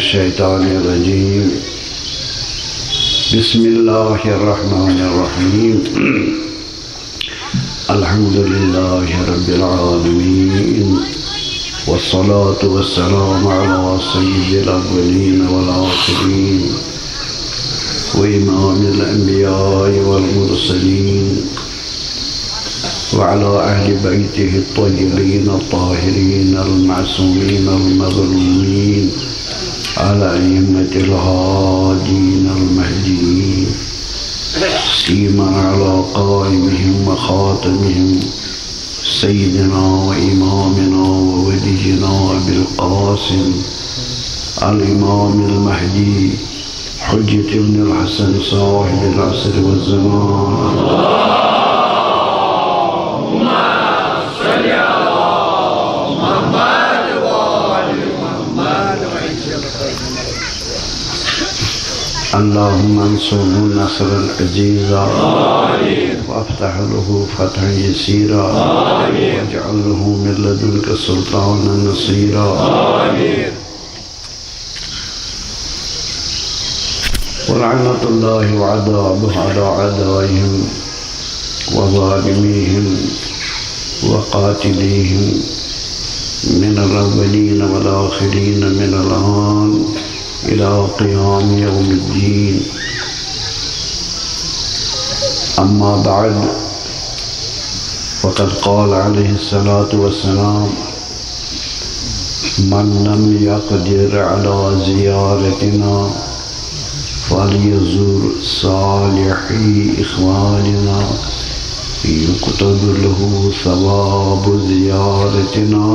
الشيطان الرجيم بسم الله الرحمن الرحيم الحمد لله رب العالمين والصلاة والسلام على سيد الأولين والآخرين وإمام الأنبياء والمرسلين وعلى أهل بيته الطيبين الطاهرين المعصومين المظلومين على أئمة الهادين المهديين سيما على قائمهم وخاتمهم سيدنا وإمامنا وولينا أبي القاسم الإمام المهدي حجة بن الحسن صاحب العصر والزمان اللهم انصره نصرا عزيزا وافتح له فتحا يسيرا واجعل له من لدنك سلطانا نصيرا ولعنة الله وعذابه على أعدائهم وظالميهم وقاتليهم من الأولين والآخرين من الآن إلى قيام يوم الدين أما بعد فقد قال عليه الصلاة والسلام من لم يقدر على زيارتنا فليزور صالحي إخواننا يكتب له ثواب زيارتنا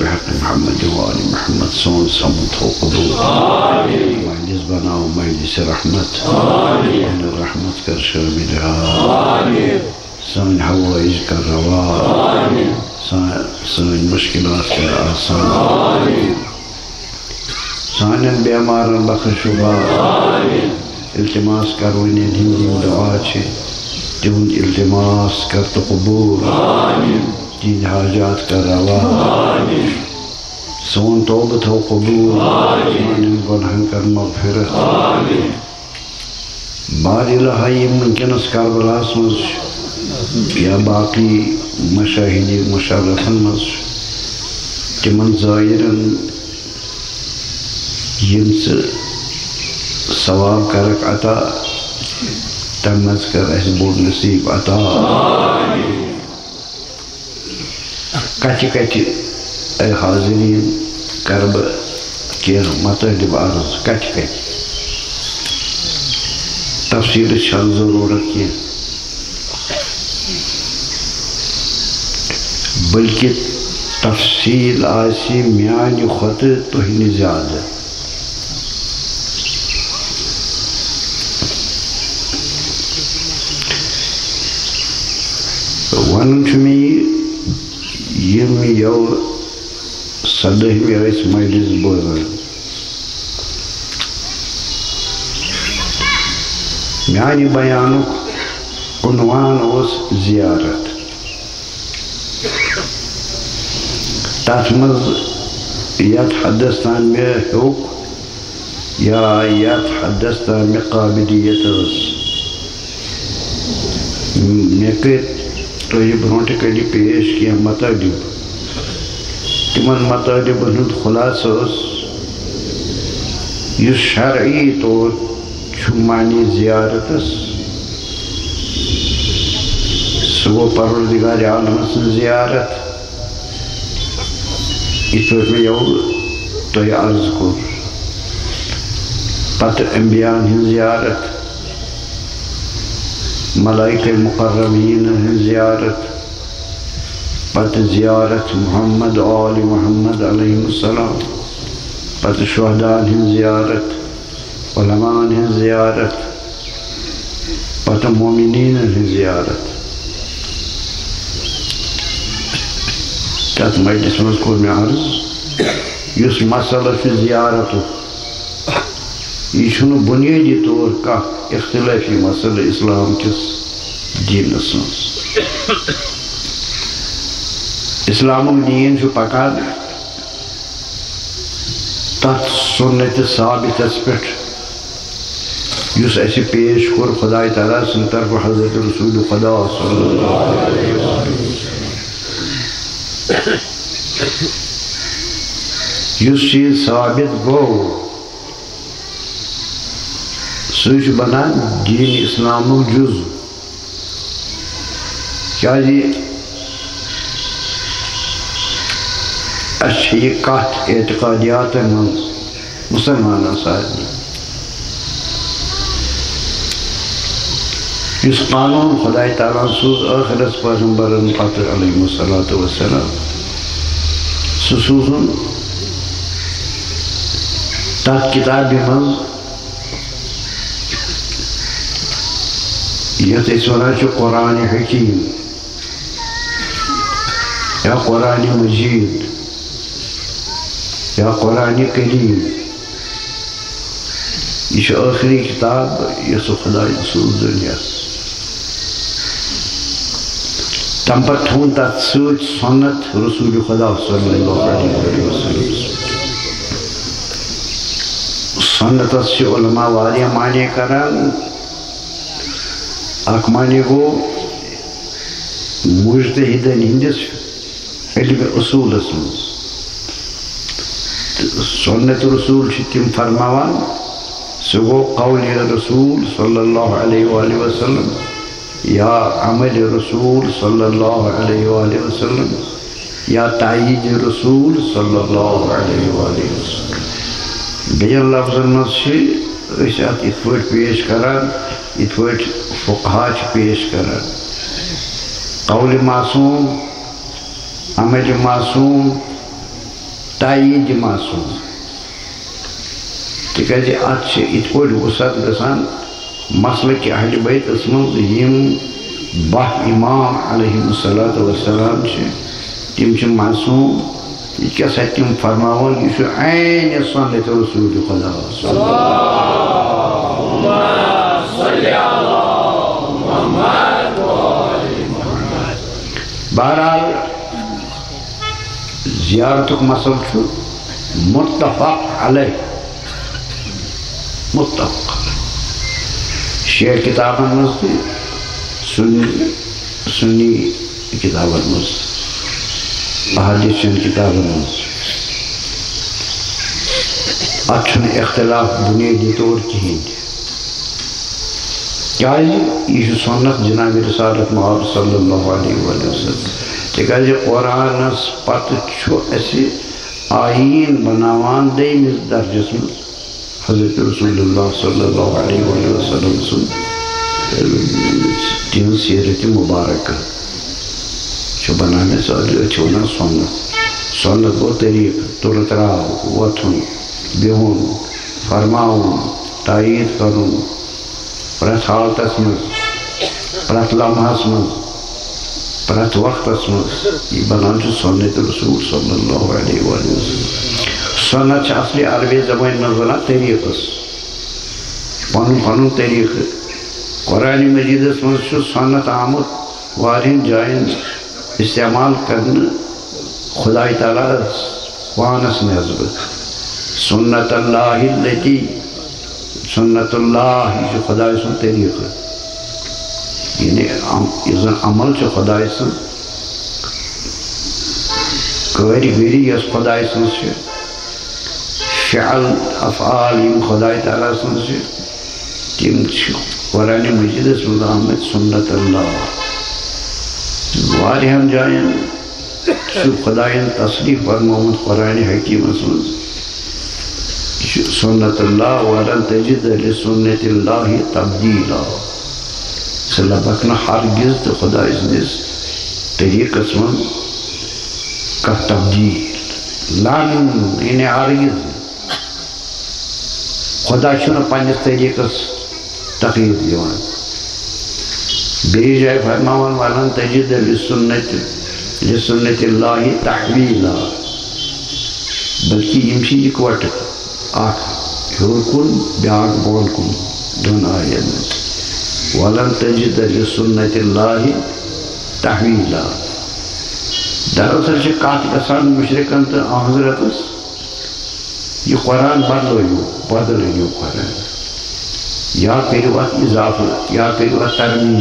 بحق محمد وآل محمد سون صمت وقبول مجلس بنا ومجلس رحمت وأن الرحمت کر شامل سان حوائج کر روا سان مشکلات کر آسان سان بیمارن بخش شبا التماس کرونی دین دعا چھے تہند التماس کر تو قبول دین حاجات کر روا سون توبت ہو قبول سان گناہن کر مغفرت باری لہائی ممکنس کربلاس مز یا باقی مشاہدی مشرفن مز تمن ظاہرن یم سے ثواب کرک عطا تمز کر اس بوڑ نصیب عطا کچھ کچھ اے حاضرین کرب کیا مطلب عرض کچھ کچھ تفصیل شان ضرورت کی بلکہ تفصیل آسی میانی خط تہنی زیادہ ونن چمی یم یو صدہمی ایس مجلس بوزن میانی بیانک عنوان اس زیارت تاتمز یت حدثتان میں حق یا یت حدثتان میں قابلیت میں تو یہ برونٹ کلی پیش کیا مطالب تمن مطالب ہند خلاصہ یہ شرعی طور چھمانی زیارت سو پروردگار عالم سن زیارت اس پر میں یو تو یہ عرض کو پتہ انبیاء ہند زیارت ملائکہ مقربین ہند زیارت پتہ زیارت محمد آل محمد علیہ السلام پتہ شہداء ہند زیارت علماء ہند زیارت پتہ مومنین ہند زیارت تات مجلس مز کور میں عرض یس مسئلہ فی زیارت یہ بنیادی طور کا اختلافی مسئلہ اسلام کس دینس مز اسلام دین چھ پکان تت سنت ثابتس پہ یس اسی پیش کور خدا تعالیٰ سن طرف حضرت رسول خدا صلی اللہ علیہ وسلم یس چیز ثابت گو سوچ بنان دین اسلام جز کیا جی اچھا یہ کات اعتقادیات من مسلمان ساتھ اس قانون خدا تعالیٰ سوز آخرت پیغمبرن پتر علیہ السلام سوزن تات کتاب من یت اس ونان چھ قرآن حکیم یا قرآن مجید یا قرآن کریم یہ آخری کتاب یس خدا سوز دنیا تم پر تھون تات سوچ سنت رسول خدا صلی اللہ علیہ وسلم سنت سے علماء واریاں معنی کران اک معنی گو مجتہدن ہندس علم اصول اسمز سنت رسول تم فرماوان سگو قول رسول صلی اللہ علیہ وآلہ وسلم یا عمل رسول صلی اللہ علیہ وآلہ وسلم یا تائید رسول صلی اللہ علیہ وآلہ وسلم بیان لفظن مزشی اس اتفاق پیش کران اتفاق فقہاچ پیش کران قول معصوم عمل معصوم تائید معصوم تکیازِ ات اتفاق وسط گسان مسلک اہل بیت اسمز یم باہ امام علیہ السلام تم معصوم یہ کیا سا تم فرماون یہ عین سنت رسول خدا صلی بہرحال زیارتک مسل متفق علیہ متفق شیعہ کتابن مز سنی کتابن مز احادیث کتابن مز اچھن اختلاف بنیادی طور کہین کیا یہ سنت جناب رسالت محمد صلی اللہ علیہ وآلہ وسلم تکیازِ قرآنس پتہ چھو اسی آئین بناوان دیمس درجس مز حضرت رسول اللہ صلی اللہ علیہ وآلہ وسلم سن تین سیرت مبارکہ چھو بنانے سے چھونا سنت وہ طریق ترت راو وطن بیہون فرماؤن تائید کرن پرت حالتس مز پرت لمحس مز پرت وقتس مز یہ بنان چھو سنت رسول صلی اللہ علیہ وآلہ وسلم سنت اصلی عربی زبان نظرہ طریقس پنن طریق قرآن مجید اس سنت آمد وارین جائن استعمال کرنے خدا تعالیٰ وانس نزبت سنت اللہ اللتی سنت اللہ جو خدا سن طریق یعنی عمل جو خدا سن قوری بیری اس خدا سن سے فعل افعال یم خدا تعالیٰ سن سے تم قرآن مجید اس مدامت سنت اللہ واریہم جائیں خدایان تصریف فرماؤن قرآن حکیم اسمز سنت اللہ ولن تجد لسنت اللہ تبدیلا سلبکنا ہرگز تو خدا اسمز طریق اسمز کا تبدیل لن انہیں ہرگز خدا چھونا پانچ طریق تغییر دیوان بے جائے فرماؤن ولن تجد لسنت اللہ تحویلا بلکہ یمشی اکوٹ آکھ ہور کن بیاگ بول کن دون آئین وَلَن تَجِدَ لِسُنَّةِ اللَّهِ تَحْوِيلًا. دراصل چھِ کَتھ گژھان مُشرِکَن تہٕ حضرتس یہ قرآن بدلٲیِو قرآن یا کٔرِو اَتھ اِضافہٕ یا کٔرِو اَتھ ترمیٖم.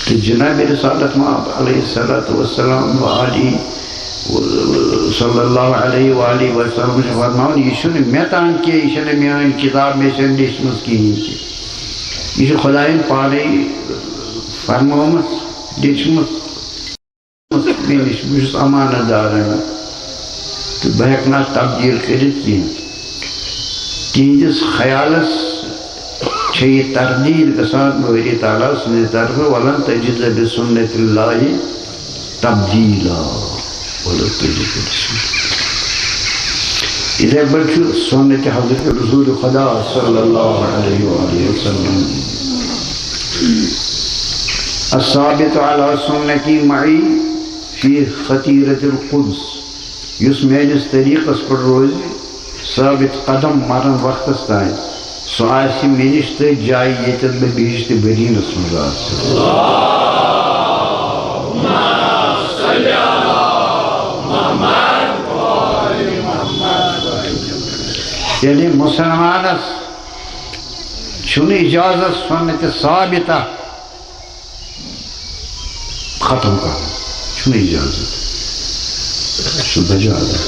تہٕ جناب رسالت مآب علیہ الصلوۃ والسلام وآلہ صلی اللہ علیہ وآلہ وسلم چھُ فرماوان یہ چھُنہٕ مےٚ تام کینٛہہ یہِ چھَنہٕ میٛٲنۍ کِتاب مےٚ چھَنہٕ لیٖچھمٕژ کِہیٖنۍ تہِ یہ چھُ خۄدایَن پانے فرمٲومٕژ لیٖچھمٕژ مےٚ نِش بہٕ چھُس امانت دار تہٕ بہٕ ہٮ۪کہٕ نہٕ اَتھ تبدیٖل کٔرِتھ کینٛہہ. تِہنٛدِس خیالس چھےٚ یہِ تردیٖد گژھان بٲری تعالیٰ سٕنٛدِ طرفہٕ وَلَن تَجِدَ لِسُنَّةِ اللہِ تبدیٖلا. یِتھَے پٲٹھۍ چھُ سُنت حضرت رسول خدا صلی اللہ علیہ وآلہ وسلم الثابت علی سنتی معی فی خطیرت القدس. یُس میٲنِس طریٖقس پٮ۪ٹھ روزِ ثابت قدم مرن وقتس تانۍ سُہ آسہِ مےٚ نِش تٔتھۍ جایہِ ییٚتٮ۪تھ بہٕ بہشتِ مدیٖنس منٛز آسہٕ. یعنی مسلمانس چھُنہٕ اجازت سنت ثابتہ ختم کرُن چھُنہٕ اجازت سُہ بجازت.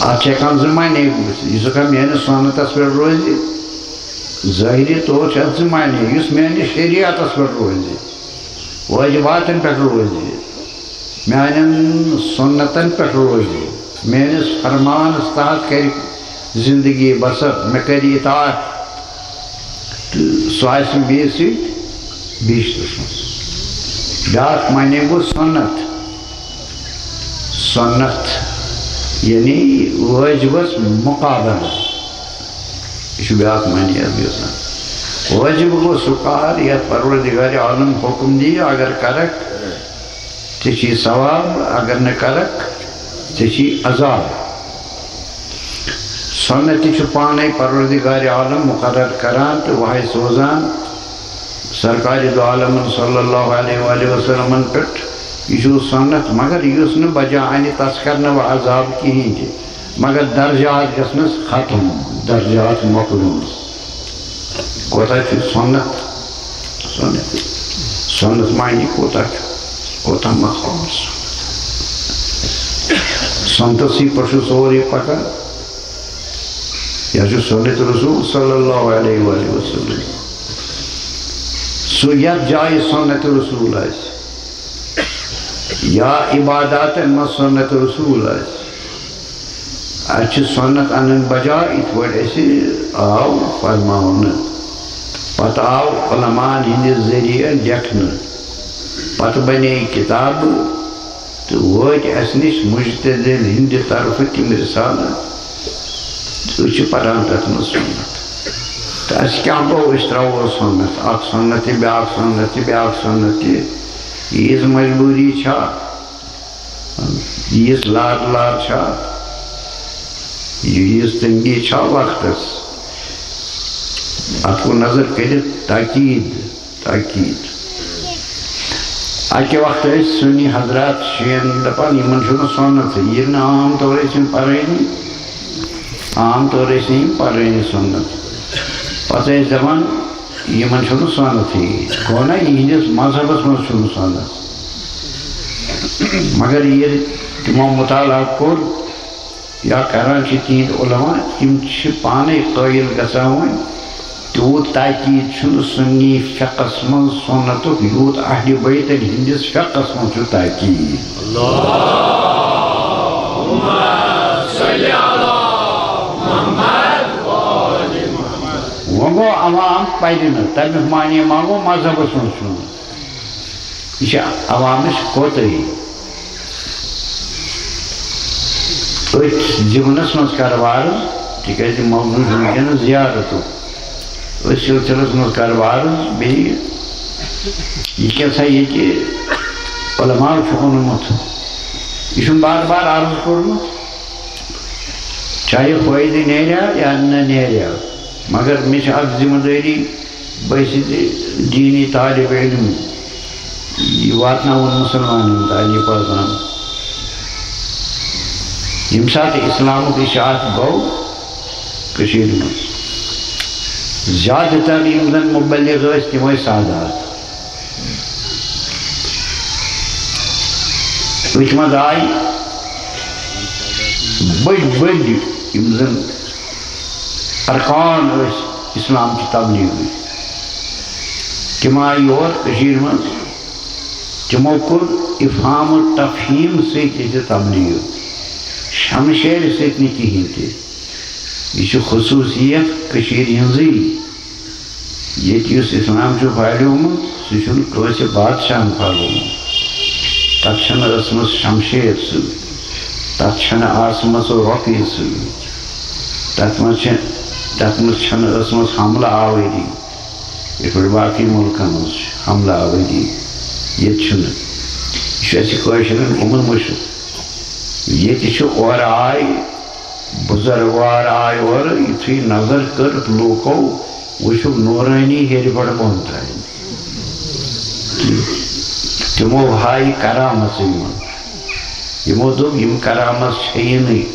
اتھ چھِ ہٮ۪کان زٕ معنے گٔژھِتھ. یُس ہٮ۪کان میٲنِس سنتس پٮ۪ٹھ روزِ ظٲہری طور چھِ اتھ زٕ معنے. یُس میٲنِس شریعتس پٮ۪ٹھ روزِ وٲجباتن پٮ۪ٹھ روزِ میانٮ۪ن سنتن پٮ۪ٹھ روزِ میٲنِس فرمانس تحت کرِ زندگی بسر مےٚ کرِ اطاعت تہٕ سُہ آسہِ بیٚیہِ سۭتۍ بہشتس منٛز. بیٛاکھ معنے گوٚو سنت. سنت یعنی وٲجبس مقابل. یہِ چھُ بیٛاکھ معنے حظ گژھان. وٲجب گوٚو سُہ کار یتھ پروردگارِ عالم حُکم دِیہِ اگر کرکھ ژےٚ چھُے ثواب اگر نہٕ کرکھ ژےٚ چھُے عذاب. سنت تہِ چھُ پانے پروردگارِ عالم مقرر کران تہٕ وحی سوزان سرکارِ دو عالمن صلی اللہ علیہ وآلہ وسلمن پٮ۪ٹھ. یہ چھُ سنت مگر یُس نہٕ بجا انہِ تس کرنہٕ وۄنۍ عذاب کِہیٖنۍ تہِ مگر درجات گژھنس ختم درجات مۄکلُن. کوتاہ چھُ سنت سنت سنت معنی کوتاہ چھُ کوتاہ مقام. سنتسٕے پٮ۪ٹھ چھُ سورُے پکان. یا چھُ سنت رسول صلی اللہ علیہ وآلہ وسلم. سُہ یتھ جایہِ سنت رسول آسہِ یا عباداتن منٛز سنت رسول آسہِ اَسہِ چھِ سنت انٕنۍ بجاے یِتھ پٲٹھۍ اَسہِ آو فرماونہٕ. پتہٕ آو علماءن ہٕنٛدِ ذٔریعہٕ لیکھنہٕ پتہٕ بنے کِتابہٕ تہٕ وٲتۍ اَسہِ نِش مُجتہدن ہٕنٛدِ طرفہٕ تِم رِسالہٕ تہٕ أسۍ چھِ پران تتھ منٛز سنت. تہٕ اَسہِ کیٛاہ گوٚو أسۍ ترٛاوو سنت اکھ سنت تہِ بیٛاکھ سنت تہِ بیٛاکھ سنت تہِ. ییٖژ مجبوٗری چھا ییٖژ لار چھا ییٖژ تنگی چھا وقتس اتھ کُن نظر کٔرِتھ تاکیٖد. اکہِ وقتہٕ ٲسۍ سُنی حضرات شیٖن دپان یِمن چھُنہٕ سنتھٕے ییٚلہِ نہٕ عام طور ٲسۍ یِم پرٲنی سنت پتہٕ ٲسۍ دپان یِمن چھُنہٕ سنتھٕے. گوٚو نا یِہنٛدِس مذہبس منٛز چھُنہٕ سنت. مگر ییٚلہِ تِمو مطالعہ کوٚر یا کران چھِ تِہنٛدۍ علما تِم چھِ پانے قٲیل گژھان وۄنۍ تیوٗت تاکیٖد چھُنہٕ سُنی فقس منٛز سنتُک یوٗت اہلِ بیتن ہٕنٛدِس فقس منٛز چھُ تاکیٖد. وۄنۍ گوٚو عوام پرِ نہٕ تمیُک معنے ما گوٚو مذہبس منٛز چھُنہٕ. یہِ چھِ عوامٕچ کوتٲہی. أتھۍ زِمنس منٛز کرٕ عرض تِکیٛازِ موضوٗع چھُ وٕنکٮ۪نس زیارتُک. أتھۍ سلسلس منٛز کرٕ عرض بیٚیہِ یہِ کیٛاہ سا ییٚتہِ علماء چھُ ووٚنمُت یہِ چھُم بار بار عرض کوٚرمُت چاہے فٲیدٕ نیرِہا یا نہ نیرِہا مگر مجھ اک ذمہ داری بس دینی طالب علم یہ واتناون مسلمان تعلیم پازان یم سات اسلامک اشاعت گو کشیر میں زیادہ تر یم زن مبلغ اس تم سادات وچ مز آئی بڑ یم زن ارکان اس اسلام کی تبلیغ تم آئی اور کشیر میں تمو کور افہام و تفہیم سے تبلیغ شمشیر سے کہین تہ یہ خصوصیت کشیر ہنزی یہ اسلام پھالیومت سہ بادشاہ پھالیومت تک ٲسمٕژ شمشیر سۭتۍ تتھ چھنہٕ آسمژ رۄپیہِ سۭتۍ تتھ منٛز چھنہٕ ٲسمٕژ حملہٕ آوری یِتھ پٲٹھۍ باقٕے مُلکن منٛز چھِ حملہٕ آوری ییٚتہِ چھُنہٕ یہِ چھُ اَسہِ کٲشرٮ۪ن گوٚمُت مٔشِد ییٚتہِ چھُ اورٕ آے بُزرگوار آے اورٕ یُتھُے نظر کٔرٕکھ لوٗکو وٕچھُکھ نوٗرٲنی ہیٚرِ پٮ۪ٹھ بۄن تانۍ تمو ہائی کرامت یمو دوٚپ یِم کرامت چھیی نہٕ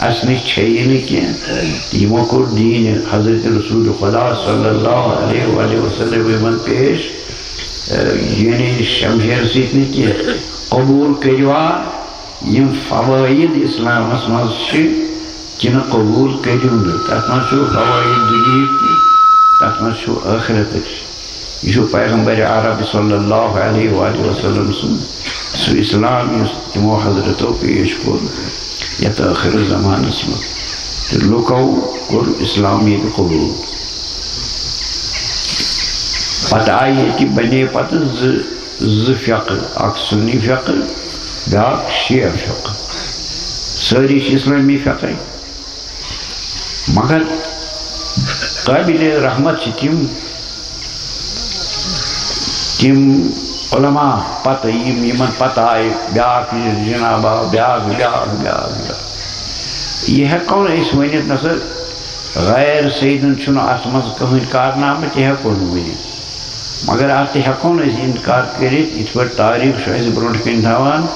اَسہِ نِش چھیی نہٕ کینٛہہ یمو کوٚر دیٖن حضرت رسول خدا صلی اللہ علیہ وسلم یمن پیش یعنی شمشیر سۭتۍ نہٕ کینٛہہ قبوٗل کٔرِوا یم فوٲیِد اسلامس منٛز چھِ کِنہٕ قبوٗل کٔرِو نہٕ تتھ منٛز چھُ فوٲیِد دُنیہِکۍ تہِ تتھ منٛز چھُ ٲخرتٕکۍ یہ چھُ پیغمبر عرب صلی اللہ علیہ وسلم سُنٛد سُہ اسلام یُس تِمو حضرتو پیش کوٚر یتھ ٲخر زمانس منٛز تہٕ لُکو کوٚر اسلام ییٚتہِ قبوٗل پتہٕ آیہِ ییٚتہِ بنے پتہٕ زٕ فقہ اکھ سُنی فقہ بیٛاکھ شیعہ فقہ سٲری چھِ اسلٲمی فقہ مگر قٲبلِ رحمت چھِ تِم علماء پتہ یمن پتہ آئے بیٛاکھ جناب آو بیٛاکھ یہ ہٮ۪کو نہٕ أسۍ ؤنِتھ نہ سا غیر سیدن چھُنہٕ اتھ منٛز کٕہٕنۍ کارنامہٕ تہِ ہٮ۪کو نہٕ ؤنِتھ مگر اتھ تہِ ہٮ۪کو نہٕ أسۍ اِنکار کٔرِتھ یِتھ پٲٹھۍ تاریٖخ چھُ اَسہِ برٛونٛٹھ کَنۍ تھاوان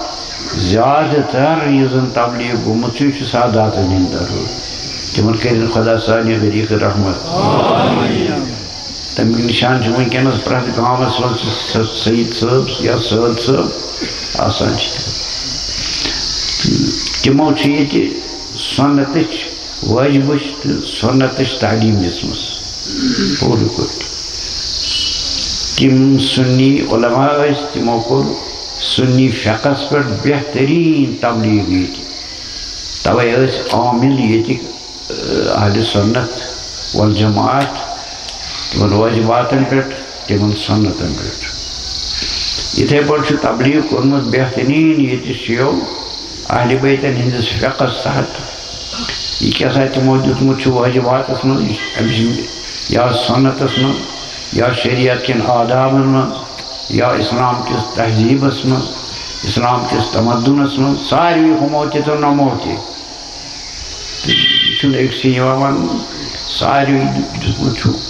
زیادٕ تر یُس زن تبلیغ گوٚمُت چھُ یہِ چھُ ساداتن ہِنٛدۍ طرفہٕ تِمن کٔرِنۍ خۄدا سانہِ طریٖقہٕ رحمت تمیُک نِشان چھُ وٕنکٮ۪نس پرٛٮ۪تھ گامس منٛز چھِ سعید صٲب یا سٲد صٲب آسان چھِ تِمو چھِ ییٚتہِ سُنتٕچ واجبٕچ تہٕ سُنتٕچ تعلیٖم دِژمٕژ پوٗرٕ پٲٹھۍ تِم سُنی علماء ٲسۍ تِمو کوٚر سُنی فقس پٮ۪ٹھ بہتریٖن تبلیغ ییٚتہِ تَوَے ٲسۍ عامل ییٚتِکۍ اہلِ سُنت والجماعت تِمن واجباتن پٮ۪ٹھ تِمن سُنتن پٮ۪ٹھ یِتھَے پٲٹھۍ چھُ تبلیغ کوٚرمُت بہتریٖن ییٚتہِ شِیو اہلِ بیتن ہِنٛدِس فقس تحت یہِ کیٛاہ سا تِمو دیُتمُت چھُ واجباتس منٛز یا سُنتس منٛز یا شریعت کٮ۪ن آدابن منٛز یا اسلام کِس تہذیٖبس منٛز اسلام کِس تمدُنس منٛز ساروی ہُمو تہِ تہٕ نۄمو تہِ تہٕ یہِ چھُنہٕ أکسٕے یِوان وننہٕ ساروی دیُتمُت چھُکھ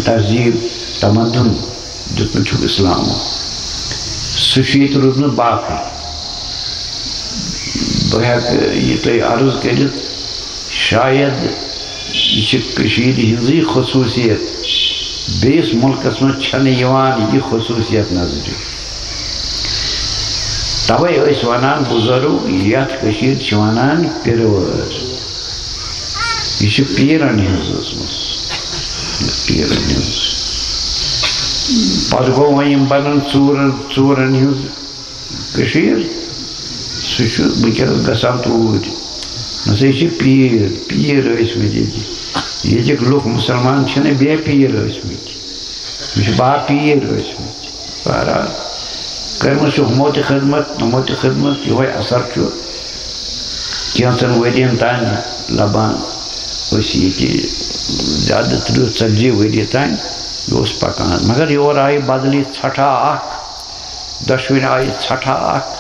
تہذیٖب تمدُن دیُتمُت چھُکھ اسلامو سُہ چھُ ییٚتہِ روٗدمُت باقٕے بہٕ ہٮ۪کہٕ یہِ تۄہہِ عرض کٔرِتھ شاید یہ چھِ کٔشیٖرِ ہِنٛزٕے خصوٗصیت بیٚیِس مُلکس منٛز چھنہٕ یِوان یہِ خصوٗصیت نظرِ تَوَے ٲسۍ وَنان بُزرگ یَتھ کٔشیٖرِ چھِ وَنان پِرٕوٲر یہ چھِ پیٖرن ہِنٛز ٲسمٕژ پیٖرن ہِنٛز پتہٕ گوٚو وۄنۍ یِم بنان ژوٗرن ہِنٛز کٔشیٖر سُہ چھُ وٕنکٮ۪نس گژھان توٗرۍ نہ سا یہِ چھِ پیٖر ٲسۍمٕتۍ ییٚتِکۍ لُکھ مُسلمان چھِنہٕ بے پیٖر ٲسۍمٕتۍ یِم چھِ با پیٖر ٲسۍمٕتۍ بہرحال کٔرمٕژ چھُ ہُمو تہِ خدمت یِہوٚے اثر چھُ کینٛژن ؤرین تانۍ لبان أسۍ ییٚتہِ زیادٕ 30-40 ؤری تانۍ یہِ اوس پکان مگر یورٕ آیہِ بدلٕے ژھٹھا اکھ دۄشوٕنۍ آیہِ ژھٹھا اکھ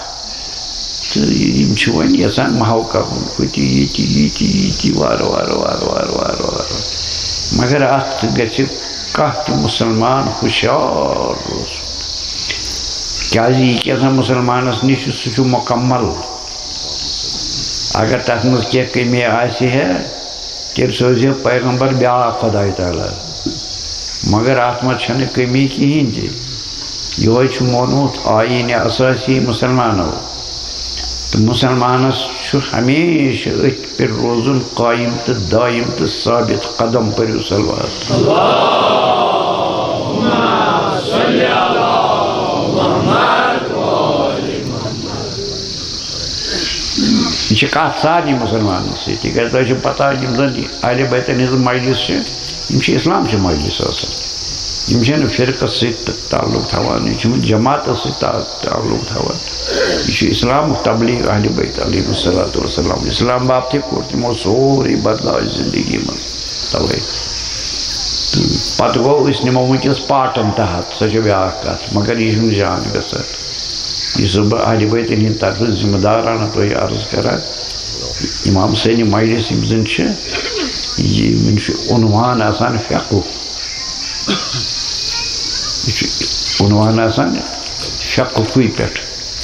تو یم چھ ون یژھان محو کرن ہوتی یہ وار وار وار وار وار وار مگر ات گژھِ کانٛہہ تہِ مسلمان ہوشیار روزُن کیازِ یہ کیٛاہ مسلمانس نش سُہ چھُ مکمل اگر تتھ منٛز کینٛہہ کمی آسہِ ہے تیٚلہِ سوزِ پیغمبر بیٛاکھ خۄداے تعالیٰ مگر اتھ منٛز چھنہٕ کمی کِہیٖنۍ تہِ یہوے چھُ مونمُت آیٖنہِ اساسی مُسلمانو تہٕ مُسلمانس چھُ ہمیشہ أتھۍ پٮ۪ٹھ روزُن قٲیِم تہٕ دٲیِم تہٕ ثابت قدم پٔرِو صلوات یہ چھِ کتھ سارنٕے مُسلمانن سۭتۍ تِکیٛازِ تۄہہِ چھو پتہ یِم زن اہلِ بیتن ہٕنٛز مجلس چھِ یِم چھِ اسلامچہِ مجلس آسان یِم چھِنہٕ فرقس سۭتۍ تعلق تھاوان یہِ چھُنہٕ جماعتس سۭتۍ تعلق تھاوان یہ چھُ اسلامُک تبلیغ اہلِ بیت علیہ الصلوۃ والسلام اسلام باپتھٕے کوٚر تِمو سورُے بدلاو زندگی منٛز توے تہٕ پتہٕ گوٚو أسۍ نِمو وٕنکٮ۪س پاٹن تحت سۄ چھِ بیٛاکھ کتھ مگر یہِ چھُنہٕ جان گژھان یُس بہٕ اہلِ بیتن ہٕنٛدِ طرفہٕ ذمہٕ دارانہ تۄہہِ عرض کران امام سٲنہِ مجلس یِم زن چھِ یِمن چھُ عنوان آسان فقہُک یہ چھُ عنوان آسان فقہٕکُے پٮ۪ٹھ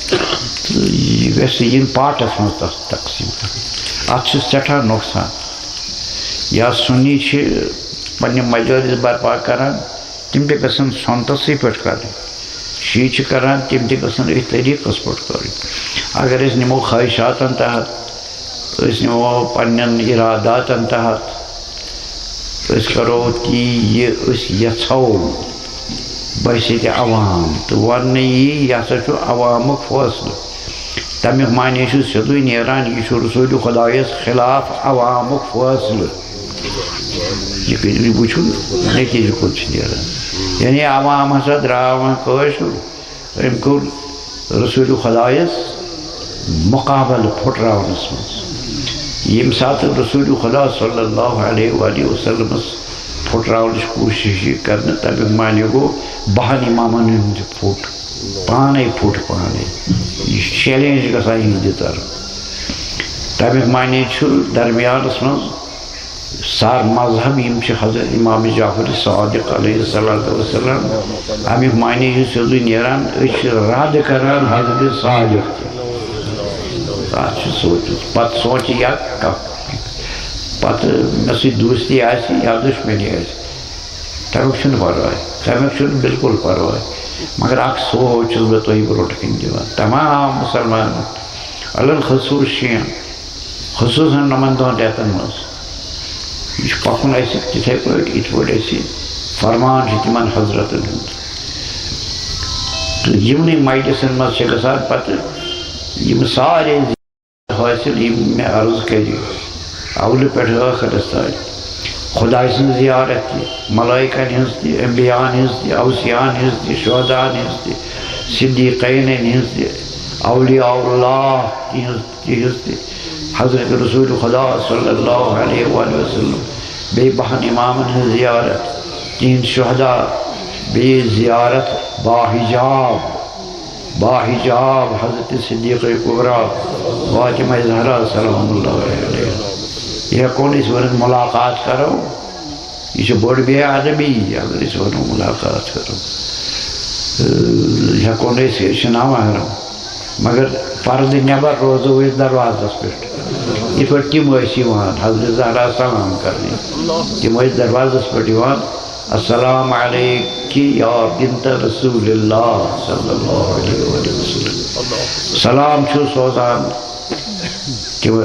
تہٕ یہِ گژھِ یِنۍ پاٹس منٛز تتھ تقسیٖم کرنہٕ اتھ چھُ سٮ۪ٹھاہ نۄقصان یا سُنی چھِ پننہِ مجٲلس برپا کران تِم تہِ گژھن سۄنتسٕے پٮ۪ٹھ کرٕنۍ شیعہ چھِ کران تِم تہِ گژھن أتھۍ طریٖقس پٮ۪ٹھ کرٕنۍ اگر أسۍ نِمو خٲہِشاتن تحت أسۍ نِمو پننٮ۪ن اراداتن تحت أسۍ کرو تی یہِ أسۍ یژھو بحثیتِ عوام تہٕ وننہٕ یی یہِ ہسا چھُ عوامُک فٲصلہٕ تمیُک معنی چھُ سیوٚدُے نیران یہِ چھُ رسوٗلِ خۄدایس خلاف عوامُک فٲصلہٕ یہِ وٕچھُن نتیٖجہٕ کوٚت چھُ نیران یعنی عوام ہسا درٛاو وۄنۍ کٲشُر أمۍ کوٚر رسوٗلِ خۄدایس مُقابلہٕ پھُٹراونس منٛز ییٚمہِ ساتہٕ رسوٗلِ خۄدا صلی اللہ علیہ وآلہ وسلمس پھُٹراونٕچ کوٗشش یہِ کرنہٕ تمیُک معنی گوٚو 12 اِمامن ہُنٛد تہِ پھُٹ پانے پھُٹ پانے یہِ چھُ چیلینج گژھان یِہنٛدِ طرفہٕ تمیُک معنی چھُ درمیانس منٛز سار مذہب یِم چھِ حضرت امام جعفر صادق علیہ الصلوۃ والسلام امیُک معنی چھُ سیوٚدُے نیران أسۍ چھِ رد کران حضرت صادق تہِ اتھ چھُ سوٗنٛچِتھ پتہٕ سونٛچہِ یا پتہٕ مےٚ سۭتۍ دوستی آسہِ یا دُشمنی آسہِ تمیُک چھُنہٕ پرواے تمیُک چھُنہٕ بالکل پرواے مگر اکھ سونٛچ چھُس بہٕ تۄہہِ برونٛٹھ کَنہِ دِوان تمام مُسلمانن علل خصوٗص شِیَن خصوٗصن یِمن دۄن رٮ۪تن منٛز یہ پکن اَسہِ تِتھے پٲٹھۍ یِتھ پٲٹھۍ اَسہِ فرمان چھُ تِمن حضرتن ہُنٛد تہٕ یِمنٕے مجلسن منٛز چھِ گژھان پتہٕ یِم سارے حٲصِل یِم مےٚ عرض کرِ اولہٕ پٮ۪ٹھ ٲخرس تانۍ خۄداے سٕنٛز زیارت تہِ ملٲیکن ہٕنٛز تہِ انبیاہن ہٕنٛز تہِ اوسیاہن ہٕنٛز تہِ شہداہن ہٕنٛز تہِ صدیٖقینن ہٕنٛز تہِ اولیاء اللہ تِہنٛز تہِ حضرت رسول خدا صلی اللہ علیہ وآلہ وسلم بیٚیہِ 12 اِمامن ہٕنٛز زیارت تِہنٛدۍ شہدا بیٚیہِ زیارت باحجاب حضرت صدیقہ کبریٰ فاطمہ زہرا سلام اللہ علیہ یہ ہٮ۪کو نہٕ أسۍ ؤنِتھ مُلاقات کرو یہ چھِ بٔڑ بے ادبی اگر أسۍ ونو مُلاقات کرو ہٮ۪کو نہٕ أسۍ یہِ چھُ ناوہرم مگر پردٕ نٮ۪بر روزو أسۍ دروازس پٮ۪ٹھ یِتھ پٲٹھۍ تِم ٲسۍ یِوان حضرت زہرا سلام کرنہِ تِم ٲسۍ دروازس پٮ۪ٹھ یِوان السلام علیکِ یا بنت رسول اللہ صلی اللہ علیہ وآلہ وسلم سلام چھُ سوزان تِم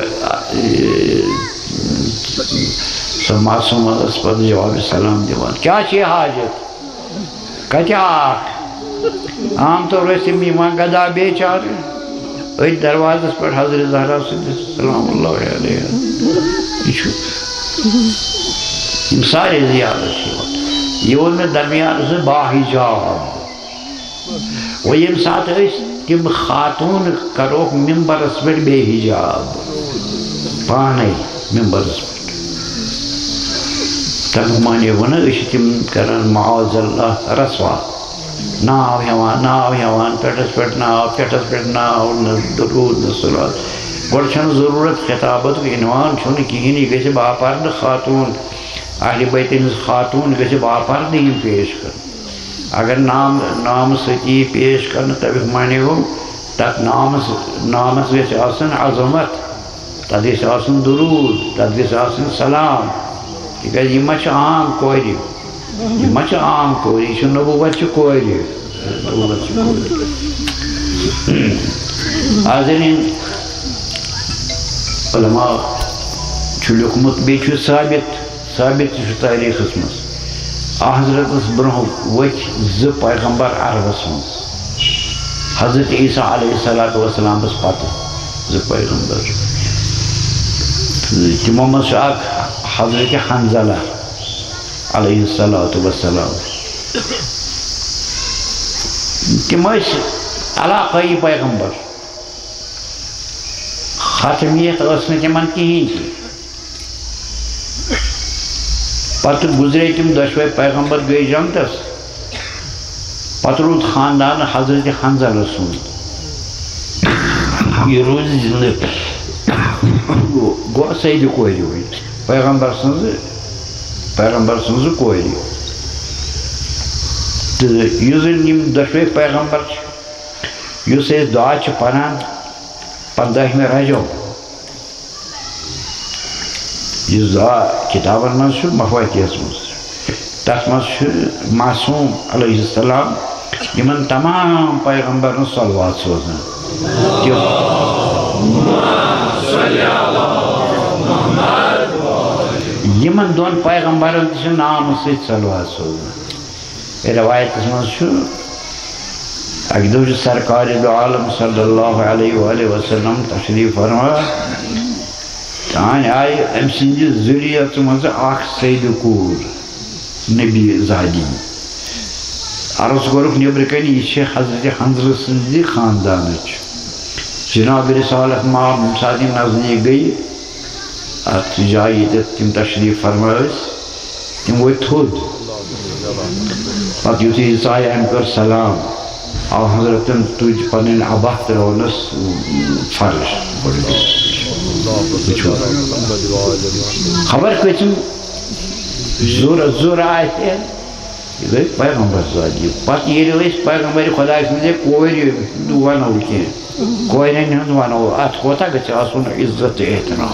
سۄ معصوٗم ٲس پتہٕ جواب سلام دِوان کیٛاہ چھِ حاجت کتہِ آکھ عام طور ٲسۍ تِم یِوان گدا بیچارٕ أتھۍ دروازس پٮ۪ٹھ حضرت زہرا سٕنٛدِس سلام اللہ علیہ یہِ چھُ یِم سارے زیارت چھِ یِوان یہِ ووٚن مےٚ درمیانس منٛز باحجاب وۄنۍ ییٚمہِ ساتہٕ أسۍ تِم خاتوٗن کروکھ ممبرس پٮ۪ٹھ بے حجاب پانے ممبرس پٮ۪ٹھ تمیُک معنی ووٚن أسۍ چھِ تِم کران معاذ اللہ رسوا ناو ہیوان پیٹس پیٹ ناو درود صلات گوڑ چھن ضرورت خطابت عنوان چھن کہین یہ گژھِ باپرد خاتون اہل بیت ہنز خاتون گژھِ باپرد یم پیش کر اگر نام ستی پیش کرنا تب معنی ہو تک نامس گژھِ آسن عظمت تک گژھِ آسن درود تک گژھِ آسن سلام تکیازِ یہ ما چھِ عام کورِ یہ ما چھِ عام کورِ یہ چھِ نبوت چھِ کورِ حاضرین علماء چھُ لیوکھمُت بیٚیہِ چھُ ثابت چھُ تاریخس منٛز حضرتس برونٛہہ ؤتھۍ زٕ پیغمبر عربس منٛز حضرت عیسیٰ علیہ الصلوۃ والسلامس پتہٕ زٕ پیغمبر تِمو منٛز چھُ اکھ حضرت حنظلہ علیہ الصلوۃ والسلام تِم ٲسۍ علاقٲیی پیغمبر ختمیت ٲس نہٕ تِمن کِہیٖنۍ تہِ پتہٕ گُزرے تِم دۄشوے پیغمبر گٔے جنتس پتہٕ روٗد خاندان حضرت حنظلہ سُنٛد یہِ روٗد زِنٛدٕ گوٚو سیدِ کورِ وۄنۍ پیغمبر سٕنٛزٕ کورِ تہٕ یُس زن یِم دۄشوے پیغمبر چھِ یُس أسۍ دُعا چھِ پران 15مہِ رجب یُس دُعا کِتابن منٛز چھُ مفاتیحس منٛز تتھ منٛز چھُ معصوٗم علیہ السلام یِمن تمام پیغمبرن صلوات سوزان یِمن دۄن پیغمبرن تہِ چھِ نامہٕ سۭتۍ صلوات سوزان روایتس منٛز چھُ اکہِ دۄہ چھُ سرکارِ دو عالم صلی اللہ علیہ وآلہ وسلم تشریف فرما تانۍ آیہِ أمۍ سٕنٛدِ ذُریت منٛز اکھ سیدٕ کوٗر نبی زادی عرض کوٚرُکھ نیٚبرٕ کَنہِ یہِ چھِ حضرت حنظلہ سٕنٛزِ خاندانٕچ جناب رسالت مام ییٚمہِ ساتہٕ یِم نزدیٖک گٔیہِ اتھ جایہِ ییٚتٮ۪تھ تِم تشریف فرما ٲسۍ تِم ؤتھۍ تھوٚد پتہٕ یُتھُے یہِ ژایہِ أمۍ کٔر سلام آو حضرتن تُج پنٕنۍ عبا ترٛٲونس فرش خبر کۭژن زُر آسہِ یہِ گٔے پیغمبر زادی پتہٕ ییٚلہِ أسۍ پیغمبرِ خۄداے سٕنٛزے کورِ ونو کینٛہہ کورٮ۪ن ہُنٛد ونو اتھ کوتاہ گژھِ آسُن عزت تہٕ احترام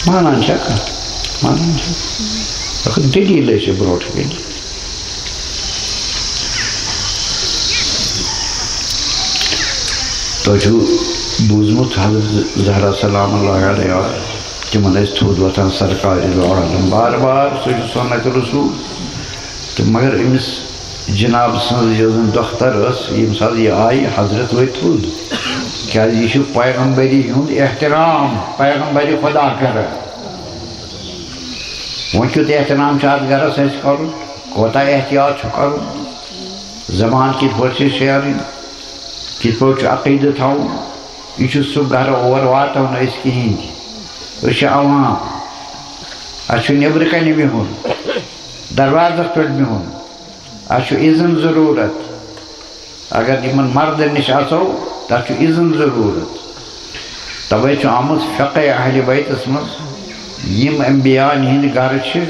مانان چھا کانٛہہ مانان چھا دٔلیٖلے چھِ برونٛٹھ کَنہِ تۄہہِ چھُو بوٗزمُت حضرت زہرا سلام اللہ علیہ تِمن ٲسۍ تھوٚد وۄتھان سرکارِ دو عالم بار بار سُہ چھُ سُنت رسوٗل تہٕ مگر أمِس جناب سٕنٛز یۄس زن دۄختر ٲس ییٚمہِ ساتہٕ یہِ آیہِ حضرت ؤتھۍ تھوٚد کیٛازِ یہِ چھُ پیغمبری ہُنٛد احترام پیغمبرِ خۄدا کران وۄنۍ کیُتھ احترام چھُ اتھ گرس اَسہِ کرُن کوتاہ احتیاط چھُ کرُن زبان کِتھ پٲٹھۍ چھِ شیرٕنۍ کِتھ پٲٹھۍ چھُ عقیٖدٕ تھاوُن یہِ چھُ سُہ گرٕ اور واتو نہٕ أسۍ کِہیٖنۍ تہِ أسۍ چھِ عوام اَسہِ چھُ نیٚبرٕ کَنہِ بِہُن دروازس پٮ۪ٹھ بِہُن اَسہِ چھُ اِذن ضروٗرت اگر یِمن مردن نِش اژو تتھ چھُ اِذن ضروٗرت توے چھُ آمُت فقے اہلِ بیتس منٛز یِم انبیا'n ہِنٛدۍ گرٕ چھِ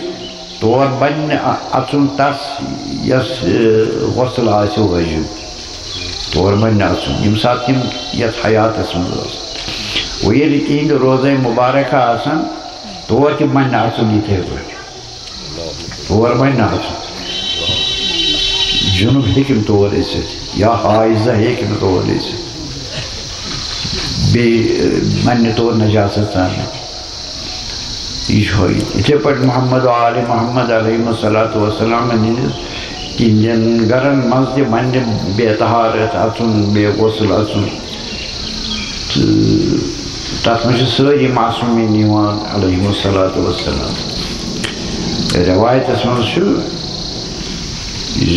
تور بنہِ نہٕ اژُن تس یس غسل آسہِ وٲجِب تور بنہِ نہٕ اژُن ییٚمہِ ساتہٕ تِم یتھ حیاتس منٛز ٲسۍ وۄنۍ ییٚلہِ تِہنٛدِ روزے مُبارکہ آسن تور تہِ بنہِ نہٕ اژُن یِتھے پٲٹھۍ تور بنہِ نہٕ اژُن جُنُب ہیٚکہِ نہٕ تور أژِتھ یا حٲیزہ ہیٚکہِ نہٕ تور أژِتھ بیٚیہِ بنہِ نہٕ تور نجاست ژاننہٕ یہِ چھُ یِتھے پٲٹھۍ محمد و آلِ محمد علیہم الصلوۃ والسلامن ہِنٛدِس تِہنٛدٮ۪ن گرن منٛز تہِ بنہِ نہٕ بے طہارت اژُن بے غسل اژُن تہٕ تتھ منٛز چھِ سٲری معصوٗمیٖن یِوان علیہم الصلوۃ والسلام رٮ۪وایتس منٛز چھُ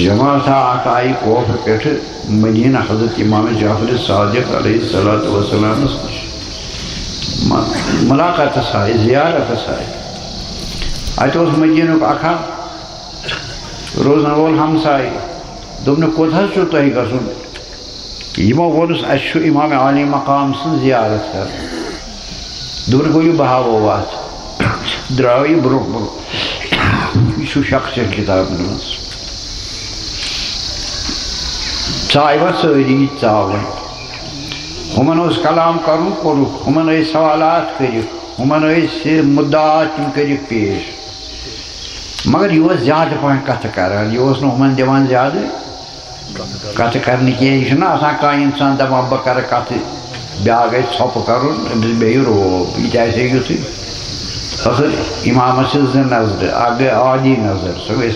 جماعتھا اکھ آیہِ کوفہٕ پٮ۪ٹھٕ مدیٖنہ حضرت امام جعفر صادق علیہ الصلوۃ والسلامس نِش مُلاقاتس آیہِ زِیارتس آیہِ اتہِ اوس مدیٖنُک اکھا روزن وول ہمسائی دوٚپنہِ کوٚت حظ چھُو تۄہہِ گژھُن یِمو ووٚنُس اَسہِ چھُ اِمام عالی مقام سٕنٛز زیارت کَرٕنۍ دوٚپُن ؤلِو بہٕ ہاوو وَتھ درٛاو یہِ برٛونٛہہ برٛونٛہہ یہِ چھُ شخصیت کِتابن منٛز ژاے وۄنۍ سٲری ژاوٕنۍ ہُمن اوس کلام کَرُن کوٚرُکھ ہُمن ٲسۍ سوالات کٔرِکھ ہُمن ٲسۍ مُدعات تِم کٔرِکھ پیش مگر یہِ اوس زیادٕ پہن کتھٕ کران یہِ اوس نہٕ ہُمن دِوان زیادٕ کتھٕ کرنہٕ کینٛہہ یہِ چھُنہ آسان کانٛہہ اِنسان دپان بہٕ کرٕ کتھٕ بیٛاکھ گژھِ ژھۄپہٕ کرُن أمِس بیٚیہِ روب یہِ تہِ آسہِ ہے یُتھُے ٲخٕر اِمامس چھِ زٕ نظرٕ اکھ گٔے عادی نظر سۄ گٔے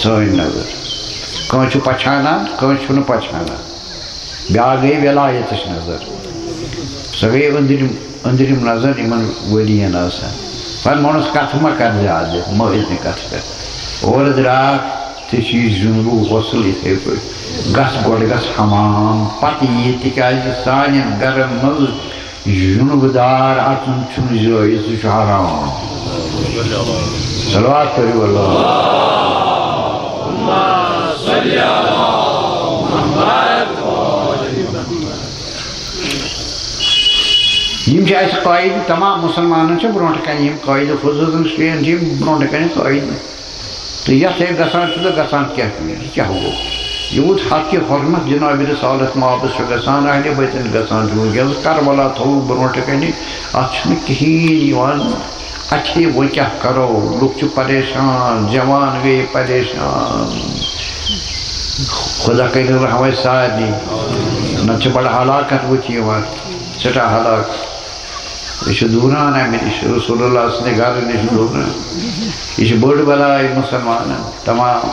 سٲنۍ نظر کٲنٛسہِ چھُ پچھانان کٲنٛسہِ چھُنہٕ پچھانان بیٛاکھ گٔے ولایتٕچ نظر سۄ گٔے أنٛدرِم نظر یِمن ؤلین آسان پتہٕ ووٚنُس کتھٕ مہ کر زیادٕ مہ ٲسۍ نہٕ کتھٕ کر اورٕ درٛاکھ ژےٚ چھُے جُنوٗب غۄسل یِتھَے پٲٹھۍ گژھ گۄڈٕ گژھ حمام پتہٕ یہِ تِکیٛازِ سانٮ۪ن گرن منٛز جُنوٗبہٕ دار اژُن چھُنہٕ جٲیِز سُہ چھُ حرام صلوات پٔرِو یِم چھِ اَسہِ قٲیدٕ تمام مُسلمانن چھِ برٛونٛٹھٕ کَنہِ یِم قٲیدٕ خصوٗصن شُرٮ۪ن چھِ یِم برٛونٛٹھٕ کَنہِ قٲیدٕ تہٕ یَتھ ہے گژھان چھُ تہٕ گژھان کیٛاہ گوٚو یوٗت حقہِ حرمت جِنابِ رسالت محبت چھُ گژھان اہلِ بیتن گژھان چھُ وٕنکٮ۪نس کربلا تھوٚوُکھ برٛونٛٹھٕ کَنہِ اَتھ چھُنہٕ کِہیٖنۍ یِوان اَتھے وۄنۍ کیٛاہ کرو لُکھ چھِ پریشان جوان گٔے پریشان خۄدا کٔرِنۍ رحم سارنٕے نتہٕ چھِ بڑٕ ہلاکت وٕچھ یِوان سٮ۪ٹھاہ ہلاکت یہِ چھُ دوٗران اَمہِ نِش رسول اللہ سٕنٛدِ گرٕ نِش دوٗران یہِ چھِ بٔڑ بلاے مُسلمانن تمام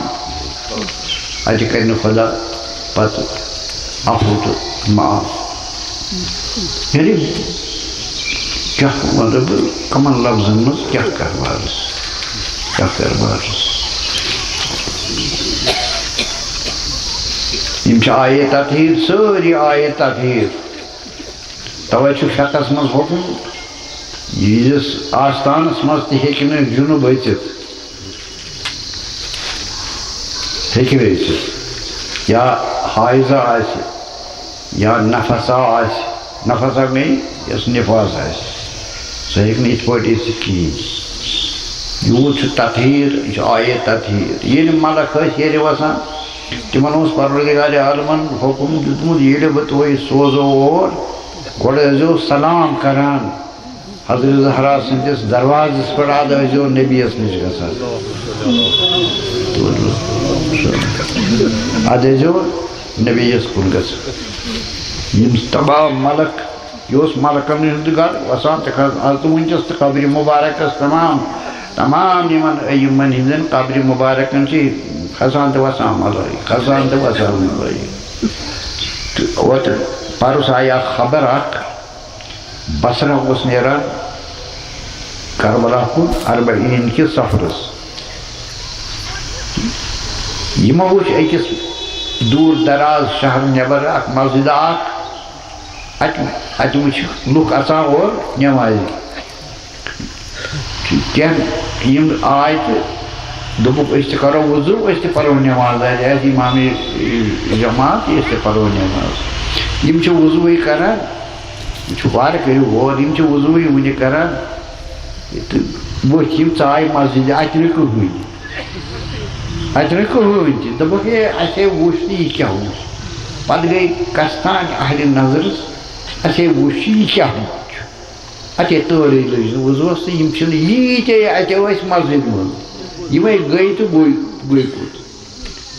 اَتہِ کَرِ نہٕ خۄدا پتہٕ عفو تہٕ معاف یعنی کیٛاہ وَنہٕ بہٕ کَمن لفظن منٛز کیٛاہ کرٕ عرض یِم چھِ آیے تطہیٖر سٲری آیے تطہیٖر تَوَے چھُ فقہس منٛز حُکم ییٖتِس آستانس منٛز تہِ ہیٚکہِ نہٕ جُنُب أژِتھ ہیٚکہِ نہٕ أژِتھ یا حایزہ آسہِ یا نفسا آسہِ نفسا گٔے یۄس نِفاس آسہِ سۄ ہیٚکہِ نہٕ یِتھ پٲٹھۍ أژِتھ کِہیٖنۍ یوٗت چھُ تطہیٖر یہِ چھُ آیے تطہیٖر ییٚلہِ ملک ٲسۍ ییٚلہِ وسان تِمن اوس پروردگارِ عالمن حُکم دیُتمُت ییٚلہِ بہٕ تُہۍ سوزو اور گۄڈٕ ٲسۍزیو سلام کران حضرت زہرا سٕنٛدِس دروازس پٮ۪ٹھ اَدٕ ٲسۍزیو نبیَس نِش گژھان اَدٕ ٲسۍزیو نبیَس کُن گژھان یِم تمام ملک یہِ اوس ملکن ہُنٛد گرٕ وسان تہِ آز تہٕ وٕنکٮ۪س تہٕ قبرِ مُبارکس تمام یِمن یِمن ہِنٛدٮ۪ن قبرِ مُبارکن چھِ کھسان تہٕ وسان ملٲیی کھسان تہٕ وسان ملٲیی تہٕ اوترٕ پرُس آیہِ اکھ خبر اکھ بصرا اوس نیران کربلا کُن اربعیٖن کِس سفرس یِمو وٕچھ أکِس دوٗر دراز شہر نٮ۪بر اکھ مسجد اکھ اَتہِ وٕچھ لُکھ اژان اور نٮ۪مازِ کینٛہہ یِم آے تہٕ دوٚپُکھ أسۍ تہِ کرو وضوٗ أسۍ تہِ پرو نٮ۪ماز اَتہِ آسہِ اِمامِ جماعت أسۍ تہِ پرو نٮ۪ماز یِم چھِ وضوٗے کران یہِ چھُ وارٕ کٔرِو غور یِم چھِ وضوٗے وٕنہِ کران تہٕ وٕچھ یِم ژاے مسجدِ اَتہِ نہٕ کٕہٕنۍ تہِ دوٚپُکھ ہے اَسے وٕچھ تہٕ یہِ کیٛاہ وٕچھ پتہٕ گٔے کستان اہلِ نظرس اَسے وٕچھ یہِ کیٛاہ چھُ اَتے تٲرٕے لٔج نہٕ وضوٗوس تہٕ یِم چھِنہٕ ییٖتے اَتہِ ٲسۍ مسجد منٛز یِمے گٔے تہٕ گٔے کوٚت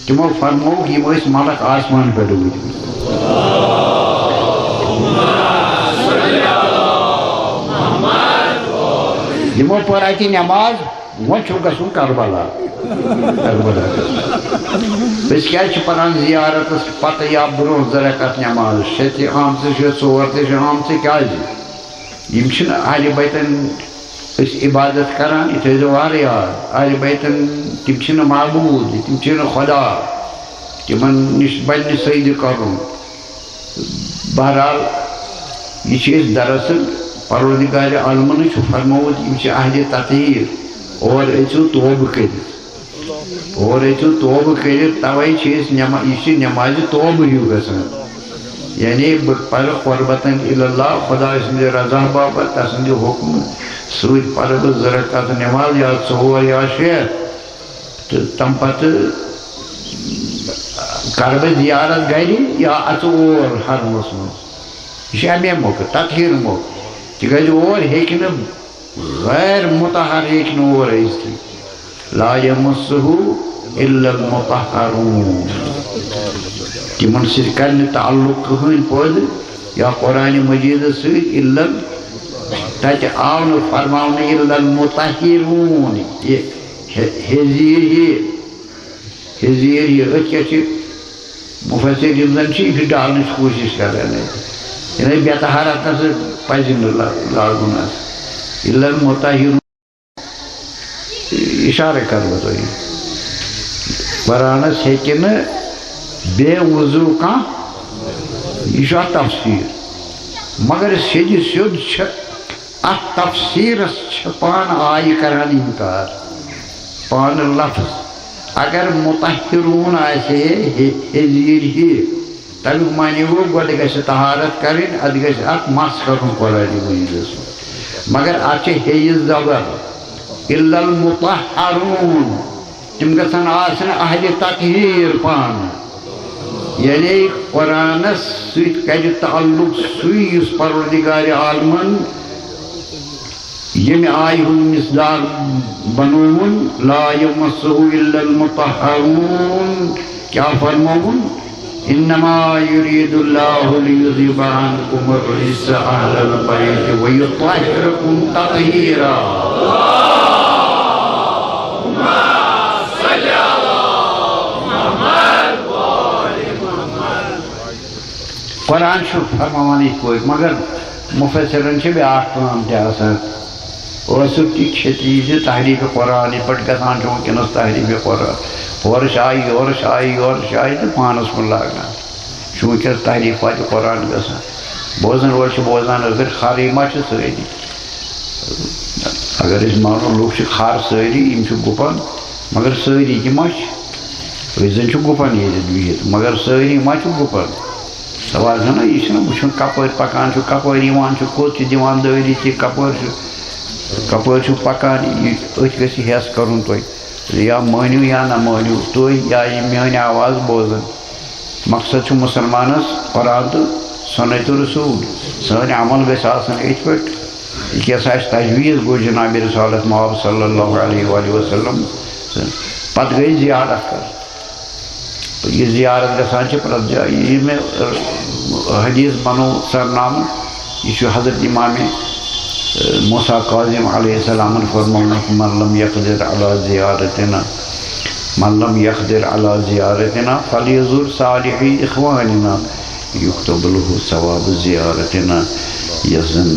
تِمو فرمووُکھ یِم ٲسۍ ملک آسمان پٮ۪ٹھ وٲتمٕتۍ یِمو پٔر اَتہِ نٮ۪ماز وۄنۍ چھُ گژھُن کربلا أسۍ کیٛازِ چھِ پران زِیارتس پتہٕ یا برٛونٛہہ 2 رکعت نٮ۪ماز 6 تہِ آمژٕ چھِ 4 تہِ چھِ آمژٕ کیٛازِ یِم چھِنہٕ اہلِ بیتن أسۍ عبادت کران یہِ تھٲیزیو وارٕ یاد اہلِ بیتن تِم چھِنہٕ معبوٗد تِم چھِنہٕ خۄدا تِمن نِش بنہِ نہٕ سجدٕ کرُن بہرحال یہِ چھِ أسۍ دراصل پروردگارِ عالمن چھُ فرمومُت یِم چھِ اہلِ تطہیٖر اور أژِو توبہٕ کٔرِتھ اور ایتو توبہ کرت توائی چیز نماز توبہ ہیو گسان یعنی پر قربتاً اللہ خدا سند رضا بابت تسند حکم سوید پر زرکات نماز یا 4 یا 6 تم پت کرب زیارت گری یا اچور حرمس من یہ امی موقع تطہیر موقع تکیازِ اور ہیکن غیر مطہر ہیکن اور ایستی لا یمسہو الا المطہرون تمن سۭتۍ کر نہٕ تعلق کٕہٕنۍ پٲدٕ یا قرآن مجید سۭتۍ الا تتہِ آو نہٕ فرماونہٕ الا المطہرون یہ حضیر یہ أتۍ کیٛاہ چھِ مفسر یِم زن چھِ یہِ چھِ ڈالنٕچ کوٗشِش کران یعنی بے طہارتس پزِ نہٕ لاگُن اَتھ الا المطہرون اشارٕ کرٕ بہٕ تۄہہِ قرآنس ہیٚکہِ نہٕ بے وضوٗ کانٛہہ یہِ چھُ اَتھ تفسیٖر مگر سیٚدِ سیوٚد چھِ اَتھ تفسیٖرس چھِ پانہٕ آیہِ کران اِنکار پانہٕ لفظ اگر مطہرون آسہِ حضیٖر ہی تمیُک معنی گوٚو گۄڈٕ گژھِ طہارت کرٕنۍ اَدٕ گژھِ اَتھ مس کرُن قرآنِ مجیٖدس مگر اَتھ چھِ ہیٚیہِ زبر الا المطہرون تم گژھن آسٕنۍ اہلِ تطہیٖر پانہٕ یعنی قرآنس سۭتۍ کرِ تعلق سُے یُس پروردگارِ عالمن ییٚمہِ آیہِ ہُنٛد مِثداق بنووُن لا یمسہُ الا المطہرون کیٛاہ فرمووُن انما یرید اللہ لیذہب عنکم الرجس اہل البیت ویطہرکم تطہیرا قرآن چھُ فرماوان یِتھ پٲٹھۍ مگر مفسرن چھِ بیٛاکھ کٲم تہِ آسان ٲسُکھ تہِ کھیٚتی زِ تحریٖفِ قرآن یِتھ پٲٹھۍ گژھان چھُ وٕنکٮ۪نس تحریٖفِ قرآن ہورٕ چھِ آیہِ یورٕ چھِ آیہِ یورٕ چھِ آیہِ تہٕ پانس کُن لاگان چھُ وٕنکٮ۪نس تحریٖفاتِ قرآن گژھان بوزن وٲلۍ چھِ بوزان اگر خرٕے ما چھِ سٲری اگر أسۍ مانو لُکھ چھِ خر سٲری یِم چھِ گُپن مگر سٲری تہِ ما چھِ أسۍ زن چھِ گُپن ییٚتٮ۪تھ بِہِتھ مگر سٲری ما چھِ گُپن سوال چھُنہ یہِ چھُنہ وٕچھُن کپٲرۍ پکان چھُ کپٲرۍ یِوان چھُ کوٚت چھُ دِوان دٲری تہِ کپٲرۍ چھُ پکان یہِ أتھۍ گژھِ ہٮ۪س کرُن تۄہہِ یا مٲنِو یا نہ مٲنِو تُہۍ یا یِم میٲنۍ آواز بوزان مقصد چھُ مُسلمانس قرآن تہٕ سُنت رسوٗل سٲنۍ عمل گژھِ آسٕنۍ یِتھ پٲٹھۍ یہِ کیٛاہ سا اَسہِ تجویٖز گوٚو جنابِ رسالت محب صلی اللہ علیہ وآلہ وسلم پتہٕ گٔے زیارت کرٕنۍ یہ زیارت گژھان چھِ پرٛٮ۪تھ جایہِ یہِ مےٚ حدیث بنو سرنامہٕ یہِ چھُ حضرت امام موسیٰ کاظم علیہ السلامن فرمومُت من لم یقدر علی زیارتنا فلیزر صالحی اخواننا یکتب له ثواب زیارتنا یۄس زن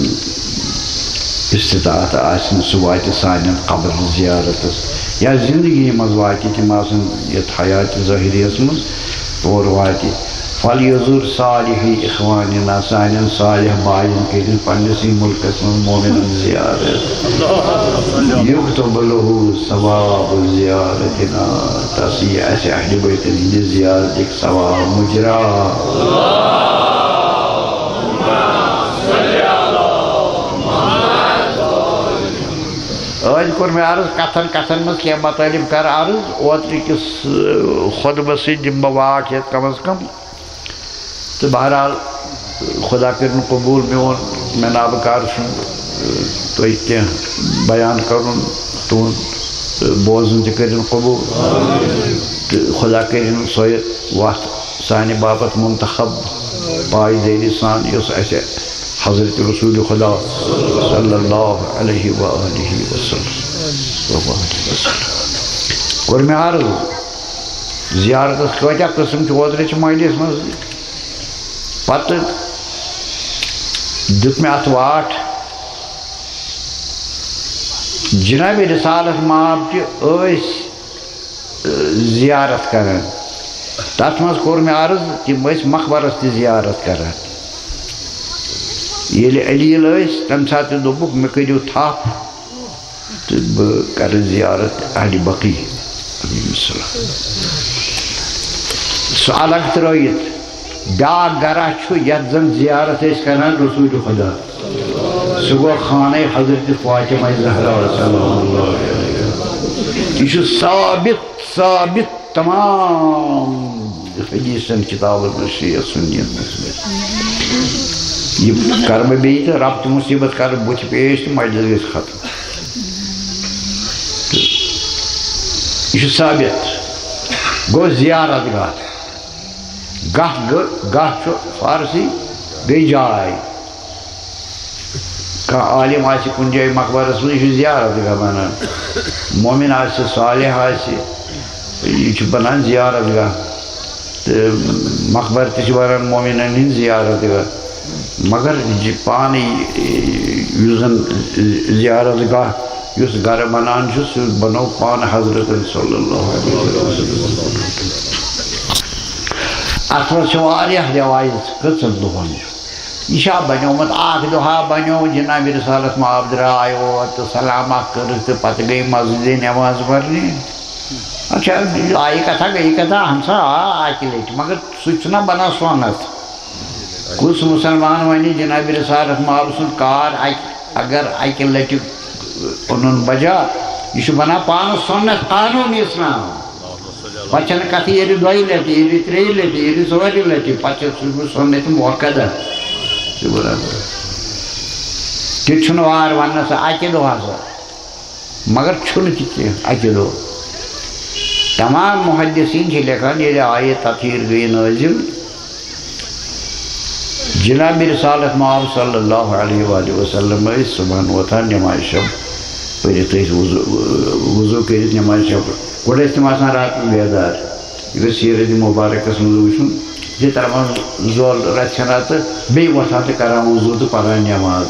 استطاعت آسن سُہ واتہِ سانٮ۪ن قبر زیارتس یا زندگی منٛز واتہِ تِم آسن یتھ حیاتِ ظٲہِریَس منٛز تور واتہِ فلیزر صالحی اخواننا سانٮ۪ن صالح بایَن کٔرِنۍ پننِسٕے مُلکس منٛز مومنن زیارت یکتب له ثواب زیارتنا تس یی اَسہِ اہلِ بیتن ہِنٛدِ زیارتٕکۍ ثواب مُجرا آج کوٚر مےٚ عرض کتھن منٛز کینٛہہ مطٲلب کر عرض اوترٕکِس خۄطبس سۭتۍ دِمہٕ بہٕ واقعیت کم از کم تہٕ بہرحال خدا کٔرِنۍ قبوٗل میون مےٚ کار چھُنہٕ تۄہہِ کینٛہہ بیان کرُن تُہُنٛد بوزُن تہِ کٔرِنۍ قبوٗل تہٕ خدا کٔرِنۍ سۄے وتھ سانہِ باپتھ منتخب پایدٲری سان یۄس اَسہِ حضرت رسول خدا صلی اللہ علیہ وآلہ وسلم کوٚر مےٚ عرض زیارتس کۭتیاہ قٕسم چھِ اوترٕ چھِ مٲلِس منٛز پتہٕ دیُت مےٚ اتھ واٹھ جناب رسالت ماب تہِ ٲسۍ زیارت کران تتھ منٛز کوٚر مےٚ عرض تِم ٲسۍ مقبرس تہِ زیارت کران ییٚلہِ علیٖل ٲسۍ تمہِ ساتہٕ تہِ دوٚپُکھ مےٚ کٔرِو تھپھ تہٕ بہٕ کرٕ زیارت اہلِ بقی سو الگ ترٲیِتھ بیٛاکھ گرا چھُ یتھ زن زیارت ٲسۍ کران رسول خدا سُہ گوٚو خانہ حضرت فاطمہ زہرا صلی اللہ علیہ وسلم. یہ چھُ ثابت تمام حدیثن کتابن منٛز شیعہ سنیَن منٛز. یہ کر بہٕ بیٚیہِ تہٕ رب تہٕ مُصیبت کر بُتھِ پیش تہٕ مجلس گژھِ ختم. یہ چھُ ثابت گوٚو زیارت گاہ چھُ فارسی بیٚیہِ جاے. کانٛہہ عالم آسہِ کُنہِ جایہِ مقبرس منٛز یہِ چھُ زیارت گاہ بنان. مومن آسہِ صالح آسہِ یہِ چھُ بنان زیارت گاہ تہٕ مقبر تہِ چھِ بنان مومنن ہٕنٛدۍ زیارت گاہ. مگر پانے یُس زن زیارت گاہ یُس گرٕ بنان چھُ سُہ بنوو پانہٕ حضرت صلی اللہ علیہ وسلم. اتھ منٛز چھِ واریاہ روایت کٔژن دۄہن یہ چھا بنیومُت اکھ دۄہا بنیو جناب رسالت مآب درٛاے اور تہٕ سلام اکھ کٔرٕکھ تہٕ پتہٕ گٔے مسجدِ نٮ۪ماز پرنہِ. اچھا آیہِ کتھا گٔے کتھا ہمسا آ اکہِ لٹہِ مگر سُہ چھُنہ بنان سۄنت. کُس مسلمان ونہِ جناب رسالت مآب سُنٛد کار اگر اکہِ لٹہِ اونُن بجا یہ چھُ بنان پانس سۄنت قانوٗن اسلام. پتہٕ چھنہٕ کتھٕ ییٚلہِ دۄیہِ لٹہِ ییٚلہِ ترٛیٚیہِ لٹہِ ییٚلہِ ژورِ لٹہِ پتہٕ چھُ سُہ سۄنت موقدہ. تہِ چھُنہٕ وار وننس اکہِ دۄہ ہسا مگر چھُنہٕ تہِ کینٛہہ اکہِ دۄہ. تمام محدثین چھِ لیکھان ییٚلہِ آیہِ تطہیٖر گٔے نٲزِل جناب رسالت مآب صلی اللہ علیہ وآلہ وسلم ٲسۍ صبحن وۄتھان نٮ۪مازِ شب پٔرِتھ ٲسۍ وضوٗ کٔرِتھ نٮ۪مازِ شب. گۄڈٕ ٲسۍ تِم آسان راتس بیدار. یہِ گژھِ سیٖرت مُبارکس منٛز وٕچھُن زِ ترٛاوان زول رژھِ تہٕ بیٚیہِ وۄتھان تہٕ کران وضوٗ تہٕ پران نٮ۪ماز.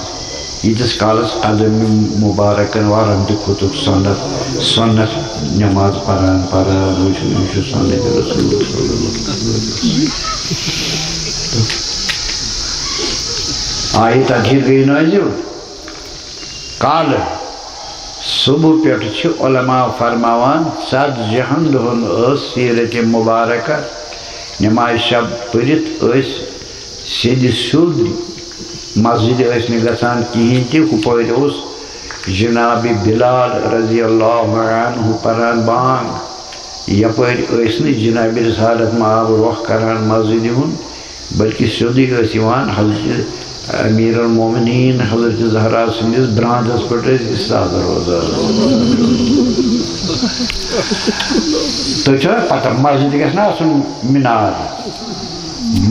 ییٖتِس کالس قدم مُبارکن وارن تہِ کھوٚتُکھ سۄنت نٮ۪ماز پران وٕچھُن یہِ چھُ سۄنت رسول. آیہِ تطہیٖر گٔے نٲزِل کالہٕ صبح پٮ۪ٹھ چھِ علما فرماوان 70 دۄہن ٲس سیٖرت مُبارکہ نٮ۪مازِ شب پٔرِتھ ٲسۍ سیٚدِ سیوٚد مسجد ٲسۍ نہٕ گژھان کِہیٖنۍ تہِ. ہُپٲرۍ اوس جناب بلال رضی اللہ عنہ پران بانگ. یپٲرۍ ٲسۍ نہٕ جناب رسالت مآب رۄخ کران مسجدِ ہُنٛد بلکہِ سیوٚدُے ٲسۍ یِوان حضرت امیر المومنین حضرت زہرا سٕنٛدِس برٛانٛدس پٮ۪ٹھ ٲسۍ اِستاد روزان. تُہۍ چھِو پتہ مسجد گژھِ نہ آسُن مِنار.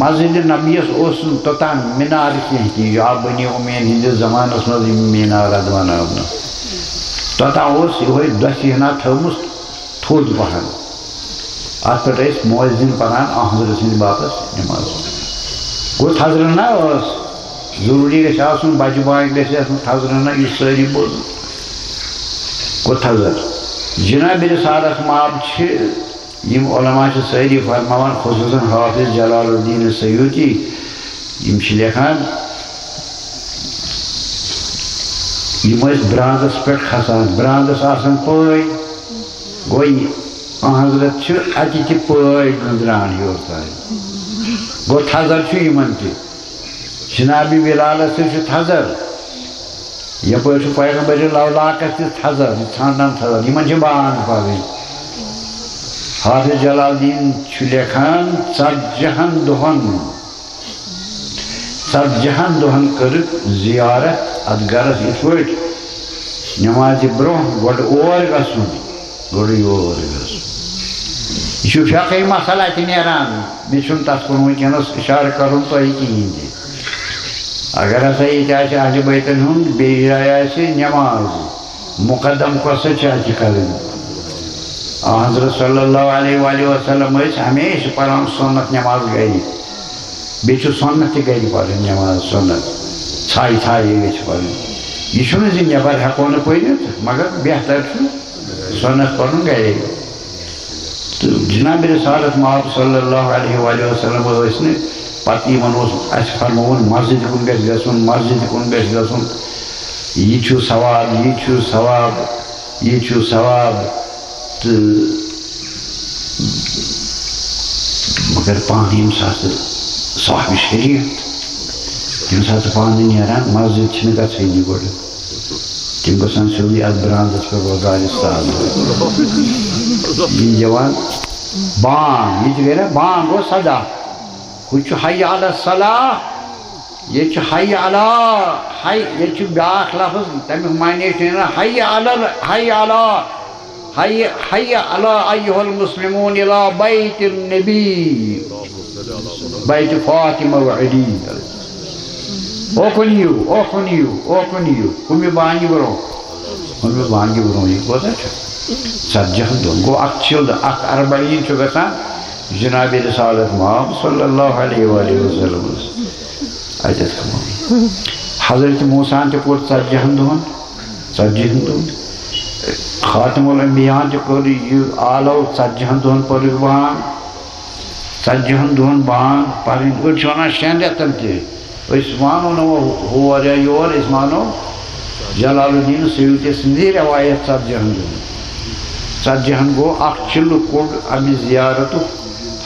مسجد نبیس اوس نہٕ توٚتام مِنار کینٛہہ تہِ. یا بنی اُمین ہٕنٛدِس زمانس منٛز یِم مِنارات بناونہٕ. توٚتام اوس یِہوے دۄسہِ ہنا تھٲومٕژ تھوٚد پہن. اتھ پٮ۪ٹھ ٲسۍ مؤذِن پران حضرت سٕنٛدِ باپتھ نٮ۪ماز. گوٚو تھزرنا ٲس ضروٗری گژھِ آسُن بجہِ بانٛگہِ گژھِ آسُن تھزرنا یہِ سٲری بوزُن. گوٚو تھزر. جناب رسالت مآب چھِ یِم علما چھِ سٲری فرماوان خصوٗصاً حافظ جلال الدین سیوٗطی یِم چھِ لیکھان یِم ٲسۍ برٛانٛدس پٮ۪ٹھ کھسان برٛانٛدس آسان پٲے. گوٚو یہِ حضرت چھِ اَتہِ تہِ پٲے نٔنٛدران یور تام. گوٚو تھزر چھُ یِمن تہِ. جناب بلالس تہِ چھُ تھزر. یپٲرۍ چھُ پیغمبر لولاکس تہِ تھزر ژھانٛڈان تھزر. یِمن چھِ بانٛگ پرٕنۍ. حافظ جلال الدین چھُ لیکھان 40 دۄہن کٔرٕکھ زیارت اتھ گرس یِتھ پٲٹھۍ نٮ۪مازِ برٛونٛہہ گۄڈٕ اور گژھُن گۄڈٕ یور گژھُن. یہِ چھُ فقہی مسلہٕ اَتہِ نیران. مےٚ چھُنہٕ تتھ کُن وٕنکٮ۪نس اِشارٕ کرُن تۄہہِ کِہیٖنۍ تہِ. اگر ہسا ییٚتہِ آسہِ اہلِ بیتن ہُنٛد بیٚیہِ جایہِ آسہِ نٮ۪ماز مُقدم کۄس چھِ اَتہِ کرٕنۍ. حضرت صلی اللہ علیہ وآلہ وسلم ٲسۍ ہمیشہِ پران سۄنت نٮ۪ماز گرِ. بیٚیہِ چھُ سۄنت تہِ گرِ پرٕنۍ نٮ۪ماز سۄنت ژھایہِ گژھِ پرٕنۍ. یہِ چھُنہٕ زِ نٮ۪بر ہٮ۪کو نہٕ پٔرِتھ مگر بہتر چھُ سۄنت پرُن گرے. تہٕ جناب رسالت مآب صلی اللہ علیہ وآلہ وسلم ٲسۍ نہٕ پتہٕ یِمن اوس اَسہِ فرمووُن مسجد کُن گژھِ گژھُن مسجد کُن گژھِ گژھُن. یہِ چھُ ثواب یہِ چھُ ثواب یہِ چھُ ثواب. تہٕ مگر پان یم سات صاحب شریعت یم سات پانے نیران مسجد چھنہ گژھٲنی گۄڈٕ تم گژھان سیوٚدُے اتھ برانٛدس پٮ۪ٹھ وزارِستان یہِ دِوان بانگ یہ گئی نا بانگ گو صدا ہُہ چھُ حی علی الصلاح یہ چھُ حی علی یہ چھُ بیاکھ لفظ تمیُک معنی چھُ نیران حی علی ایھا المسلمون الی بیت النبی بیت فاطمہ و علی اوکن یِیِو ہُمہِ بانگہِ برونٛہہ یہِ کوتاہ چھُ ژتجِہن دۄہن گوٚو اکھ چِلہٕ اکھ اربعین چھُ گژھان جناب رسالت محمد صلی اللہ علیہ وآلہ وسلم اتٮ۪تھ حضرت موسیٰ تہِ کوٚر ژتجِہن دۄہن خاتم الانبیاء تہِ کوٚر یہِ آلو ژتجِہن دۄہن پٔرٕکھ بانگ ژتجِہن دۄہن بانگ پرٕنۍ أڑۍ چھِ ونان 6 رٮ۪تن تہِ أسۍ مانو نہٕ وۄنۍ ہور یا یور أسۍ مانو جلال الدین سیوطی سٕنٛدی رٮ۪وایت 40 دۄہن 40 گوٚو اکھ چِلہٕ کوٚڑ امہِ زیارتُک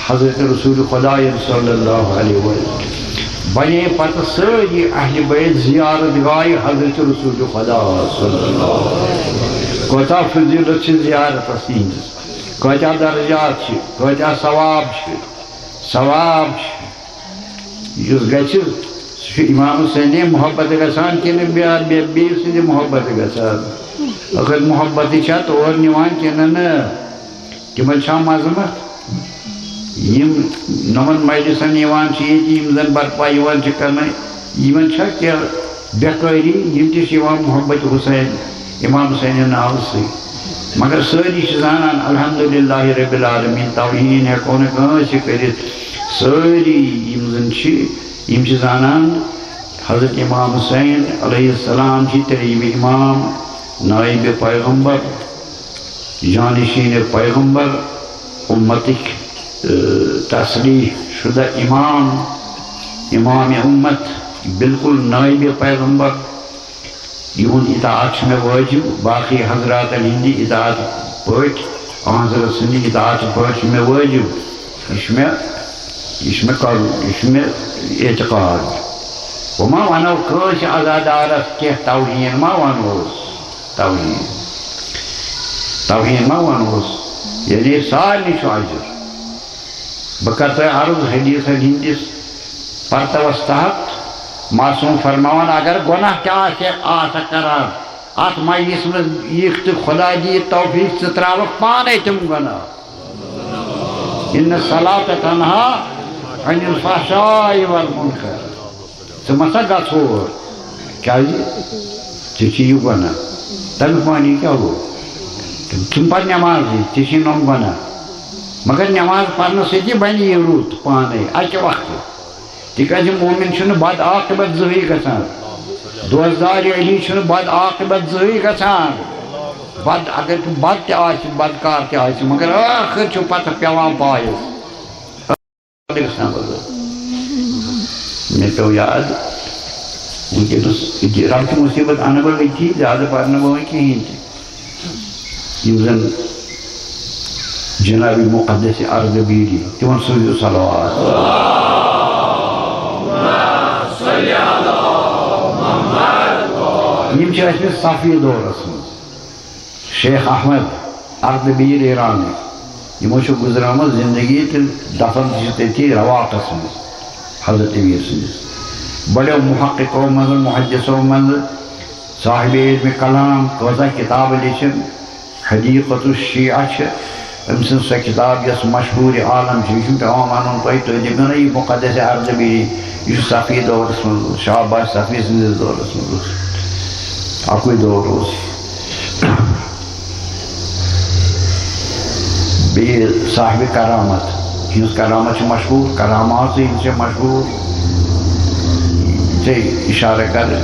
حضرت رسول خدا صلی اللہ علیہ وسلم بنے پتہٕ سٲری اہلِ بیت زیارت گاہہِ حضرت رسول خدا صلی اللہ علیہ وسلم کوتاہ فضیلت چھِ زیارتس یِہنٛدِس کۭتیاہ درجات چھِ کۭتیاہ ثواب چھِ یُس گژھِ سُہ چھُ امام حسینہِ محبت گژھان کِنہٕ بیٚیہِ سٕنٛدِ محبت گژھان اگر محبت چھا تور نِوان کِنہٕ نہٕ تِمن چھا مذمت یِم نۄمن مجلسن یِوان چھِ ییٚتہِ یِم زن برپا یِوان چھِ کرنہٕ یِمن چھا کینٛہہ بےٚقٲری یِم تہِ چھِ یِوان محبت حسین امام حسینہِ ناوٕ سۭتۍ مگر سٲری چھِ زانان الحمدللہ رب العالمین توہیٖن ہٮ۪کو نہٕ کٲنٛسہِ کٔرِتھ سٲری یِم زن چھِ یِم چھِ زانان حضرت امام حسین علیہ السلام چھِ ترٛیٚیِمہِ امام نائب پیغمبر جانشین پیغمبر امتک تصریح شدہ امام امت بالکل نائب پیغمبر یہن اطاعت میں واجب باقی حضراتن ہندی اطاعت پٲٹھۍ حضرت سٕنٛدِ اطاعت پٲٹھۍ میں واجب یہ کرُن یہ اعتقاد وما ونو کٲنٛسہِ عزادارس کینٛہہ توہیٖن ما ونوس توہیٖن ما ونوس یعنی سارنٕے چھُ اجر بہٕ کرٕ تۄہہِ عرض حدیثن ہٕنٛدِس پرتوس تحت معصوم فرماوان اگر گۄناہ تہِ آسہِ کران اتھ مجلس منٛز یِکھ تہٕ خدا دِیہِ توفیٖق ژٕ ترٛاوکھ پانے تِم گۄناہ اِنَّ الصَّلَاةَ تَنْہَا عَنِ الْفَحْشَاءِ وَالْمُنکَرِ ژٕ ما سا گژھ اور کیٛازِ ژےٚ چھُے یہِ گۄناہ تمیُک معنی کیٛاہ گوٚو ژٕ پَر نٮ۪مازٕے ژےٚ چھُے نۄم گۄناہ مگر نٮ۪ماز پرنہٕ سۭتی بنہِ یہِ رُت پانے اَکہِ وقتہٕ تِکیٛازِ مومِن چھُنہٕ بد عاقبت زٕہٕے گژھان دوزدارِ علی چھُنہٕ بد عاقبت زٕہٕے گژھان اگر بد تہِ آسہِ بدکار تہِ آسہِ مگر ٲخٕر چھُ پتہٕ پٮ۪وان پایَس مےٚ پیوٚو یاد وٕنکٮ۪نس ربطہِ مُصیٖبت اَنہٕ بہٕ أتھی زیادٕ پرنہٕ بہٕ وۄنۍ کِہیٖنۍ تہِ یِم زن جناب مقدس اردبیلی تِمن سوٗزِو صلوات یِم چھِ ٲسمٕتۍ صفی دورس منٛز شیخ احمد اردبیل ایرانی یِمو چھُ گُزریومُت زندگی تہٕ دفن تہِ چھِ تٔتھی رواقس منٛز حضرت ویٖر سٕنٛدِس بڑیو محققو منٛزٕ محدثو منٛزٕ صاحب علمِ کلام کۭژاہ کِتابہٕ لیٚچھِن حدیقۃ الشیعہ چھِ أمۍ سٕنٛز سۄ کِتاب یۄس مشہوٗر عالم چھِ یہِ چھُنہٕ پٮ۪وان وَنُن تۄہہِ تُہۍ دٔپِو نہ یہِ مُقدس اردبیلی یہِ چھُ صفی دورس منٛز اوس شعباش صفی سٕنٛدِس دورس منٛز اوس اَکُے دور اوس بیٚیہِ صاحبِ کرامت یِہٕنٛز کرامت چھِ مشہوٗر کرامات یِہٕنٛز چھِ مشہوٗر ژےٚ اِشارٕ کرٕ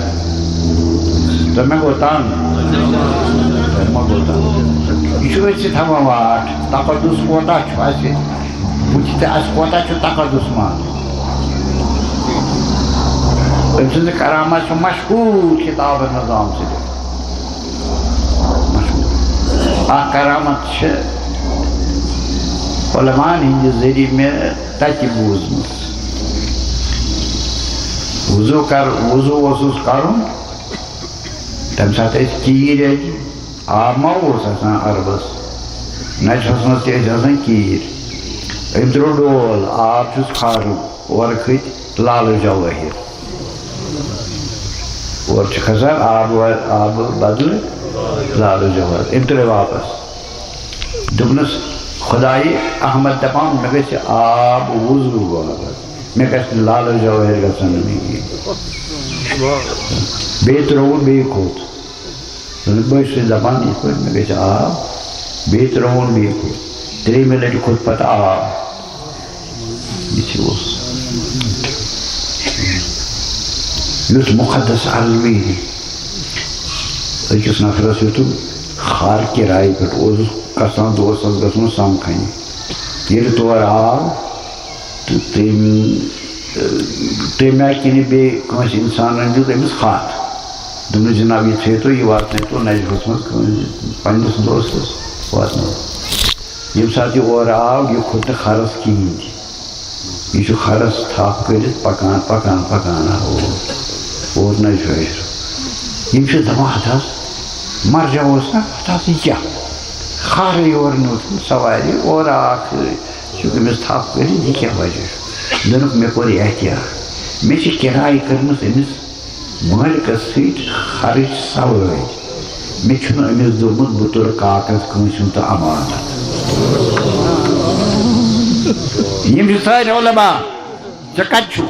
تۄہہِ ما گوٚو تنٛگ تۄہہِ ما گوٚو تنٛگ یہِ چھُ أتھۍ تھاوان واٹھ تقدُس کوتاہ چھُ اَسہِ بٕتھِ تہِ اَسہِ کوتاہ چھُ تقدُس مان أمۍ سٕنٛزٕ کرامت چھِ مشہوٗر کِتابن منٛز آمژٕ مشہوٗر اکھ کرامت چھِ علماء ہندِ ذریعہ میں تتہِ بوٗزمُت وضوٗ اوسُس کَرُن تَمہِ ساتہٕ ٲسۍ کیٖرۍ اَتہِ آب ما اوس آسان عربس نَچہَس منٛز تہِ ٲسۍ آسان کیٖرۍ أمۍ ترٛوو ڈول آب چھُس کھارُن اورٕ کھٔتۍ لالہٕ جوٲہِر اورٕ چھُ کھسان آبہٕ بدلہٕ لالہٕ جوٲہِر أمۍ ترٛٲے واپس دوٚپنَس خۄدایہِ احمد دَپان مےٚ گژھِ آب وضوٗ واپس مےٚ گژھِ نہٕ لالہٕ جوٲہِر گژھن نہٕ مےٚ کینٛہہ بیٚیہِ ترٛووُن بیٚیہِ کھوٚت بہٕ چھُس دَپان یِتھ پٲٹھۍ مےٚ گژھِ آب بیٚیہِ ترٛووُن بیٚیہِ کھوٚت ترٛیٚیِمہِ لَٹہِ کھوٚت پَتہٕ آب یِتھُے اوس یُتھ مُقدس الویری أکِس نفرَس ہیوٚتُن خار کِرایہِ پٮ۪ٹھ اوسُس گژھان دوستَس گژھُن سَمکھنہِ ییٚلہِ تورٕ آو تہٕ تَمہِ آیہِ کِنہٕ بیٚیہِ کٲنٛسہِ اِنسانَن دیُت أمِس ہَتھ دوٚپنَس جِناب یہِ تھٲیتو یہِ واتنٲیتو نجفَس منٛز کٲنٛسہِ پنٛنِس دوستَس واتنٲیِو ییٚمہِ ساتہٕ یہِ اورٕ آو یہِ کھوٚت نہٕ کھرَس کِہیٖنۍ تہِ یہِ چھُ کھرَس تھپھ کٔرِتھ پَکان پَکان پَکان ووت نجفہٕ یِم چھِ دَپان ہَتہٕ حظ مَرجا اوس نا ہَتہٕ حظ یہِ کیٛاہ کھارٕے یورٕ نیوٗٹھ سوارِ اورٕ اکھ چھُکھ أمِس تھپھ کٔرِتھ یہِ کیٛاہ وجہ چھُ دوٚپُکھ مےٚ کوٚر احتیاط مےٚ چھِ کِراے کٔرمٕژ أمِس مٲلکَس سۭتۍ خرٕچ سوٲرۍ مےٚ چھُنہٕ أمِس دوٚپمُت بہٕ تُلہٕ کاکَد کٲنٛسہِ ہُنٛد تہٕ اَمانت یِم چھِ سٲری علما ژےٚ کَتہِ چھُ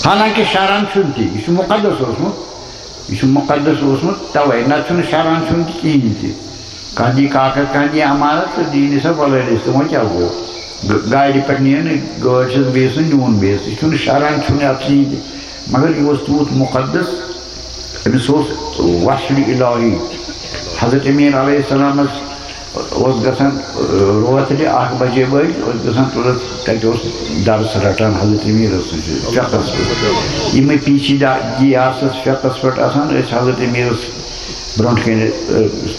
حالانکہِ شران چھُنہٕ تہِ یہِ چھُ مُقدس اوسمُت تَوَے نَتہٕ چھُنہٕ شران چھُنہٕ تہِ کِہیٖنۍ تہِ کانٛہہ دی کاکَد کانٛہہ دی اَمانت تہٕ دِیہِ سا بَلٲڈِس تہٕ وۄنۍ کیٛاہ گوٚو گاڑِ پٮ۪ٹھ نِیَن گٲڑۍ چھَس بیٚیِس نہٕ نیوٗن بیٚیِس یہِ چھُنہٕ شران چھُنہٕ اَتھسٕے تہِ مگر یہِ اوس تیوٗت مُقدس أمِس اوس وَسلہِ الٰہی حضرت أمیٖن علیہ السلامَس اوس گژھان روترِ 1 بجے بٲگۍ اوس گژھان تورٕ تَتہِ اوس درس رَٹان حضرت أمیٖرَس نِش فِقہَس پٮ۪ٹھ یِمَے پیٖچیٖدہ یہِ آسَس فِقہَس پٮ۪ٹھ آسان ٲسۍ حضرت أمیٖرَس برونٛٹھ کَنہِ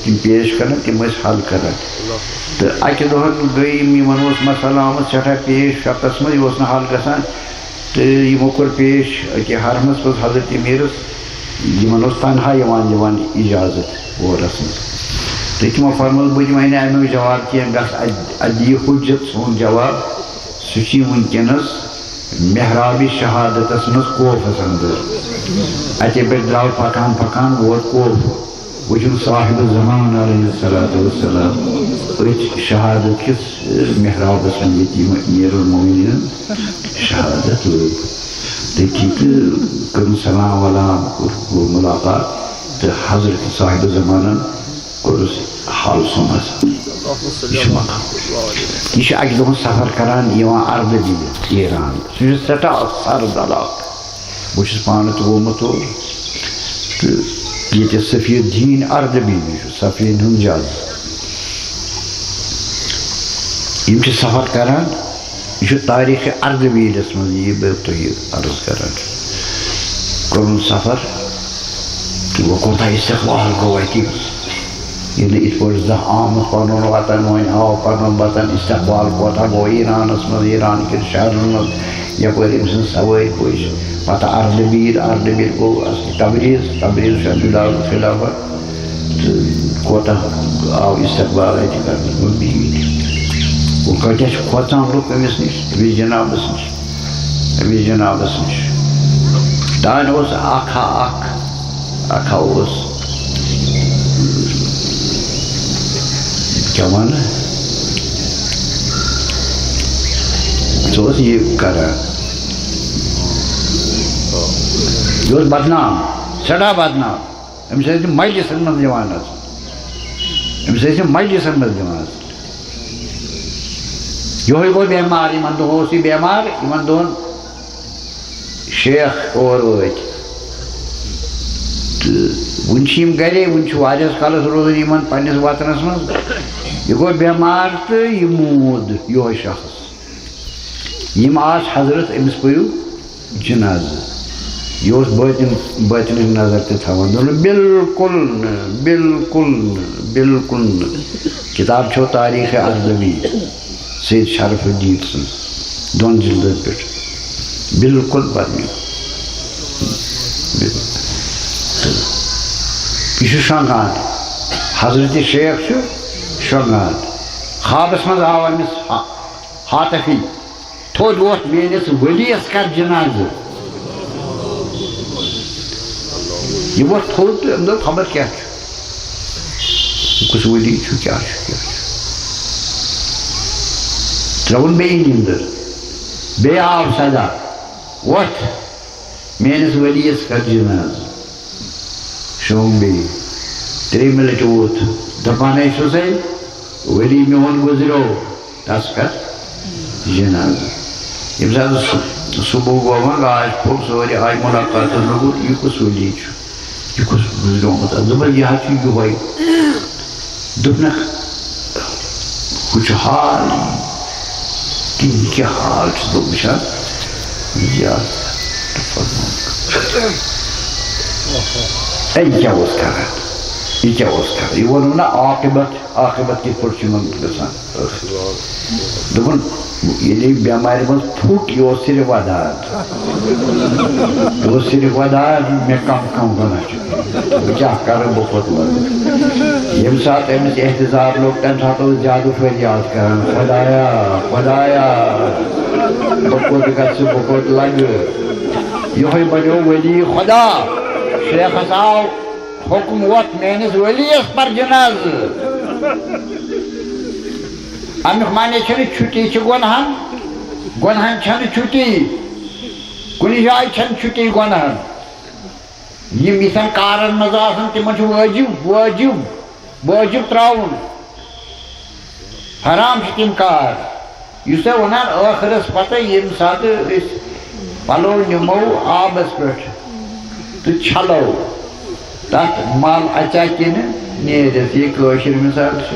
تِم پیش کَران تِم ٲسۍ حل کَران تہٕ اَکہِ دۄہ گٔے یِمَن اوس مسلہٕ آمُت سٮ۪ٹھاہ پیش فِقہَس منٛز یہِ اوس نہٕ حل گژھان تہٕ یِمو کوٚر پیش أکیٛاہ حرمَس منٛز حضرت أمیٖرَس یِمَن اوس تنہا یِوان دِوان اِجازت اورَس منٛز تہٕ تِمو فرمووُکھ بہٕ دِمَے نہٕ اَمیُک جواب کینٛہہ گژھ اَتہِ دِیہِ حُجت سون جواب سُہ چھِ وٕنکٮ۪نَس محرابِ شہادتَس منٛز کوفَس اَنٛدر اَتے پٮ۪ٹھ درٛاو پَکان پَکان ووت کوف وٕچھُن صاحبِ زمان علیہ الصلاۃ والسلام أتھۍ شہادت کِس محرابَس منٛز ییٚتہِ یِم أمیٖر المومنیٖن شہادت لٲگۍ تٔتھی تہٕ کٔرٕن سلام ولام کوٚر مُلاقات تہٕ حضرت صاحبِ زمانَن کوٚرُس حال سُمَس یہِ چھُ مقام یہِ چھُ اَکہِ دۄہَن سفر کران یِوان اردبیٖل ایران سُہ چھُ سٮ۪ٹھاہ سرد علاقہٕ بہٕ چھُس پانہٕ تہِ گوٚمُت اور تہٕ ییٚتہِ سفید دیٖن اردبیٖل چھُ سفید ہُنٛد جَد یِم چھِ سفر کران یہِ چھُ تٲریٖخِ اردبیٖلَس منٛز یہِ بہٕ تۄہہِ عرض کران چھُس کوٚرُن سفر تہٕ وۄنۍ کوتاہ استقبال گوٚو اَتہِ ییٚلہِ نہٕ یِتھ پٲٹھۍ زانٛہہ آمُت پَنُن وطن وۄنۍ آو پَنُن وطن استقبال کوتاہ گوٚو ایٖرانَس منٛز ایٖران کٮ۪ن شہرَن منٛز یَپٲرۍ أمۍ سٕنٛز سوٲرۍ پٔچ پَتہٕ اردبیٖل گوٚو تبریٖز چھُ اَمیُک خلافت تہٕ کوتاہ آو استقبال اَتہِ کَرنہٕ وۄنۍ بِہِتھ وۄنۍ کۭتیاہ چھِ کھوژان لُکھ أمِس نِش أمِس جِنابَس نِش تانۍ اوس اکھا اوس کیٛاہ وَنہٕ سُہ اوس یہِ کران یہِ اوس بدنام سٮ۪ٹھاہ بدنام أمِس ٲسۍ یِم مجلِسَن منٛز دِوان حظ یِہوٚے گوٚو بٮ۪مار یِمَن دۄہَن اوس یہِ بٮ۪مار یِمَن دۄہَن شیخ اور وٲتۍ تہٕ وٕنہِ چھِ یِم گرے وٕنہِ چھُ واریاہَس کالَس روزان یِمَن پنٛنِس وطنَس منٛز یہِ گوٚو بٮ۪مار تہٕ یہِ موٗد یِہوٚے شخص یِم آس حضرت أمِس پٔرِو جِنازٕ یہ باطن نظر تہ تھاوان بالکل بالکل بالکل کتاب چھو تاریخ ارزوی سید شرف الدین سن دون جلدن پہ بالکل پرنی یہ شنگان حضرت شیخ شنگان خوابس مز آو امس حاطفی تھوٚد ووت میٲنِس ؤلیَس کر جنازٕ یہ ووت تھوٚد تہٕ أمۍ دوٚپ خبر کیٛاہ چھُ کُس ؤلی چھُ کیٛاہ چھُ ترٛٲوُن بیٚیہِ نیٚنٛدٕر بیٚیہِ آو سدا ووٚتھ میٲنِس ؤلیَس کر جنازٕ شوٚنٛگ بیٚیہِ ترٛیٚیمہِ لٹہِ ووت دپان ہے چھُسے ؤلی میون گُزریو تس کر جنازٕ ییٚمہِ ساتہٕ صُبح گوٚو وۄنۍ آج پھوٚل سورُے آے مُلاقاتس دوٚپُکھ یہِ کُس ؤلی چھُ یہِ کُس گُزریومُت دوٚپُن یہِ حظ چھُ یِہوے دوٚپنکھ ہُہ چھُ حال یہِ کیٛاہ حال چھُ دوٚپ وٕچھان زیادٕ اے یہِ کیٛاہ اوس کران یہ کیا اوس کران یہ ووٚنُم نا عاقبت کِتھ پٲٹھۍ چھُ یِمن گژھان دوٚپُن ییٚلہِ یہِ بٮ۪مارِ منٛز پھُٹ یہِ اوس صرف ودان مےٚ کم گۄناہ چھُ بہٕ کیٛاہ کرٕ بہٕ کوٚت واتہٕ ییٚمہِ ساتہٕ أمِس احتِساب لوٚگ تَمہِ ساتہٕ اوس زیادٕ فریاد کران خۄدایا بہٕ کوٚت گژھٕ بہٕ کوٚت لگہٕ یِہوے بنیو ؤلی خۄدا شیخس آو حکم ووت میٲنِس ؤلیَس پر جنازٕ امیُک معنی چھُنہٕ چھُٹی چھِ گۄنہن چھنہٕ چھُٹی کُنہِ جایہِ چھنہٕ چھُٹی گۄنہن یِم یِتھٮ۪ن کارن منٛز آسان تِمن چھُ وٲجِب ترٛاوُن حرام چھِ تِم کار یُس تۄہہِ وَنان ٲخرس پتہٕ ییٚمہِ ساتہٕ أسۍ پلو نِمو آبس پٮ۪ٹھ تہٕ چھلو تتھ مل اژیا کِنہٕ نیرِتھ یہِ کٲشِر مِثال چھِ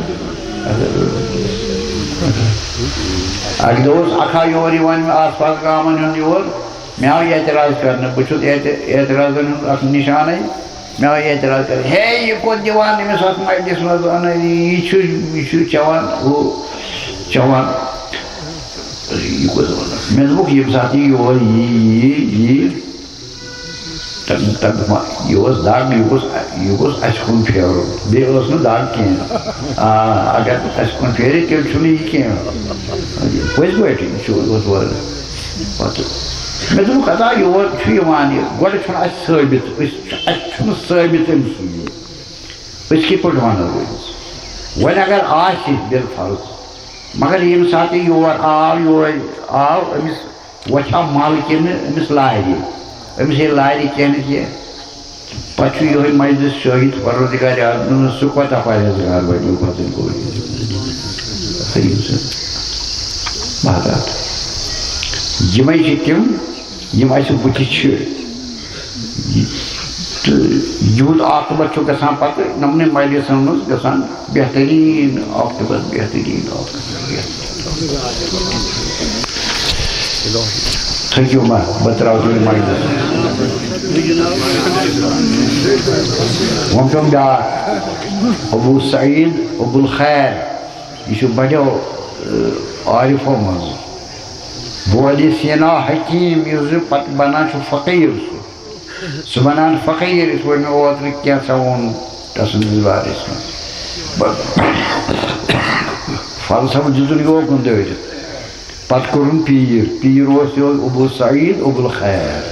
اکہِ دۄہ اوس اکھا یور یِوان مےٚ آس پاس گامن ہُنٛد یور مےٚ آو اعتراض کرنہٕ بہٕ چھُس اعتراضن ہُنٛد اکھ نِشانے مےٚ آو اعتراض کرنہٕ ہے یہِ کوٚت دِوان أمِس اتھ مجلِس منٛز انان یہِ چھُ چٮ۪وان ہُہ چٮ۪وان یہِ کوٚت وَنان مےٚ دوٚپُکھ ییٚمہِ ساتہٕ یہِ یور یی یہِ اوس دگ یہِ گوٚژھ اَسہِ کُن پھیرُن بیٚیہِ ٲس نہٕ دگ کینٛہہ اگر اَسہِ کُن پھیرِ تیٚلہِ چھُنہٕ یہِ کینٛہہ پٔزۍ پٲٹھۍ یہِ چھُ پتہٕ مےٚ دوٚپُکھ ہتا یور چھُ یِوان یہِ گۄڈٕ چھُنہٕ اَسہِ ثٲبِت اَسہِ چھُنہٕ ثٲبِت أمۍ سُنٛد یہِ أسۍ کِتھ پٲٹھۍ وَنو أمِس وۄنۍ اگر آسہِ بِلفرض مگر ییٚمہِ ساتہٕ یہِ یور آو أمِس وۄتھیٛا مل کِنہٕ أمِس لارِ أمِس ییٚلہِ لارِ کینٛہہ نہٕ کینٛہہ پتہٕ چھُ یِہوے مجلس شٲہِد پروردگارِ عالم سُہ کوتاہ پرہیزگار بنیو پتہٕ بہرحال یِمے چھِ تِم یِم اَسہِ بُتھِ چھِ تہٕ یِہُنٛد عاقبت چھُ گژھان پتہٕ یِمنٕے مجلسن منٛز گژھان بہتریٖن عاقبت تھٔکِو ما بہٕ ترٛاوٕ تُہۍ مجلس وۄنۍ چھُم بیٛاکھ ابو سعید ابو الخیر یہِ چھُ بڑیو عارفو منٛز بولہِ سینا حکیٖم یُس زِ پتہٕ بنان چھُ فقیٖر سُہ بنان فقیٖر یِتھ پٲٹھۍ مےٚ اوترٕ کینٛژھا ووٚن تسٕنٛدِس بارس منٛز فلسفہٕ دِتُن یوکُن دٲرِتھ پتہٕ کوٚرُن پیٖر اوس یہِ اوس ابو سعید ابو الخیر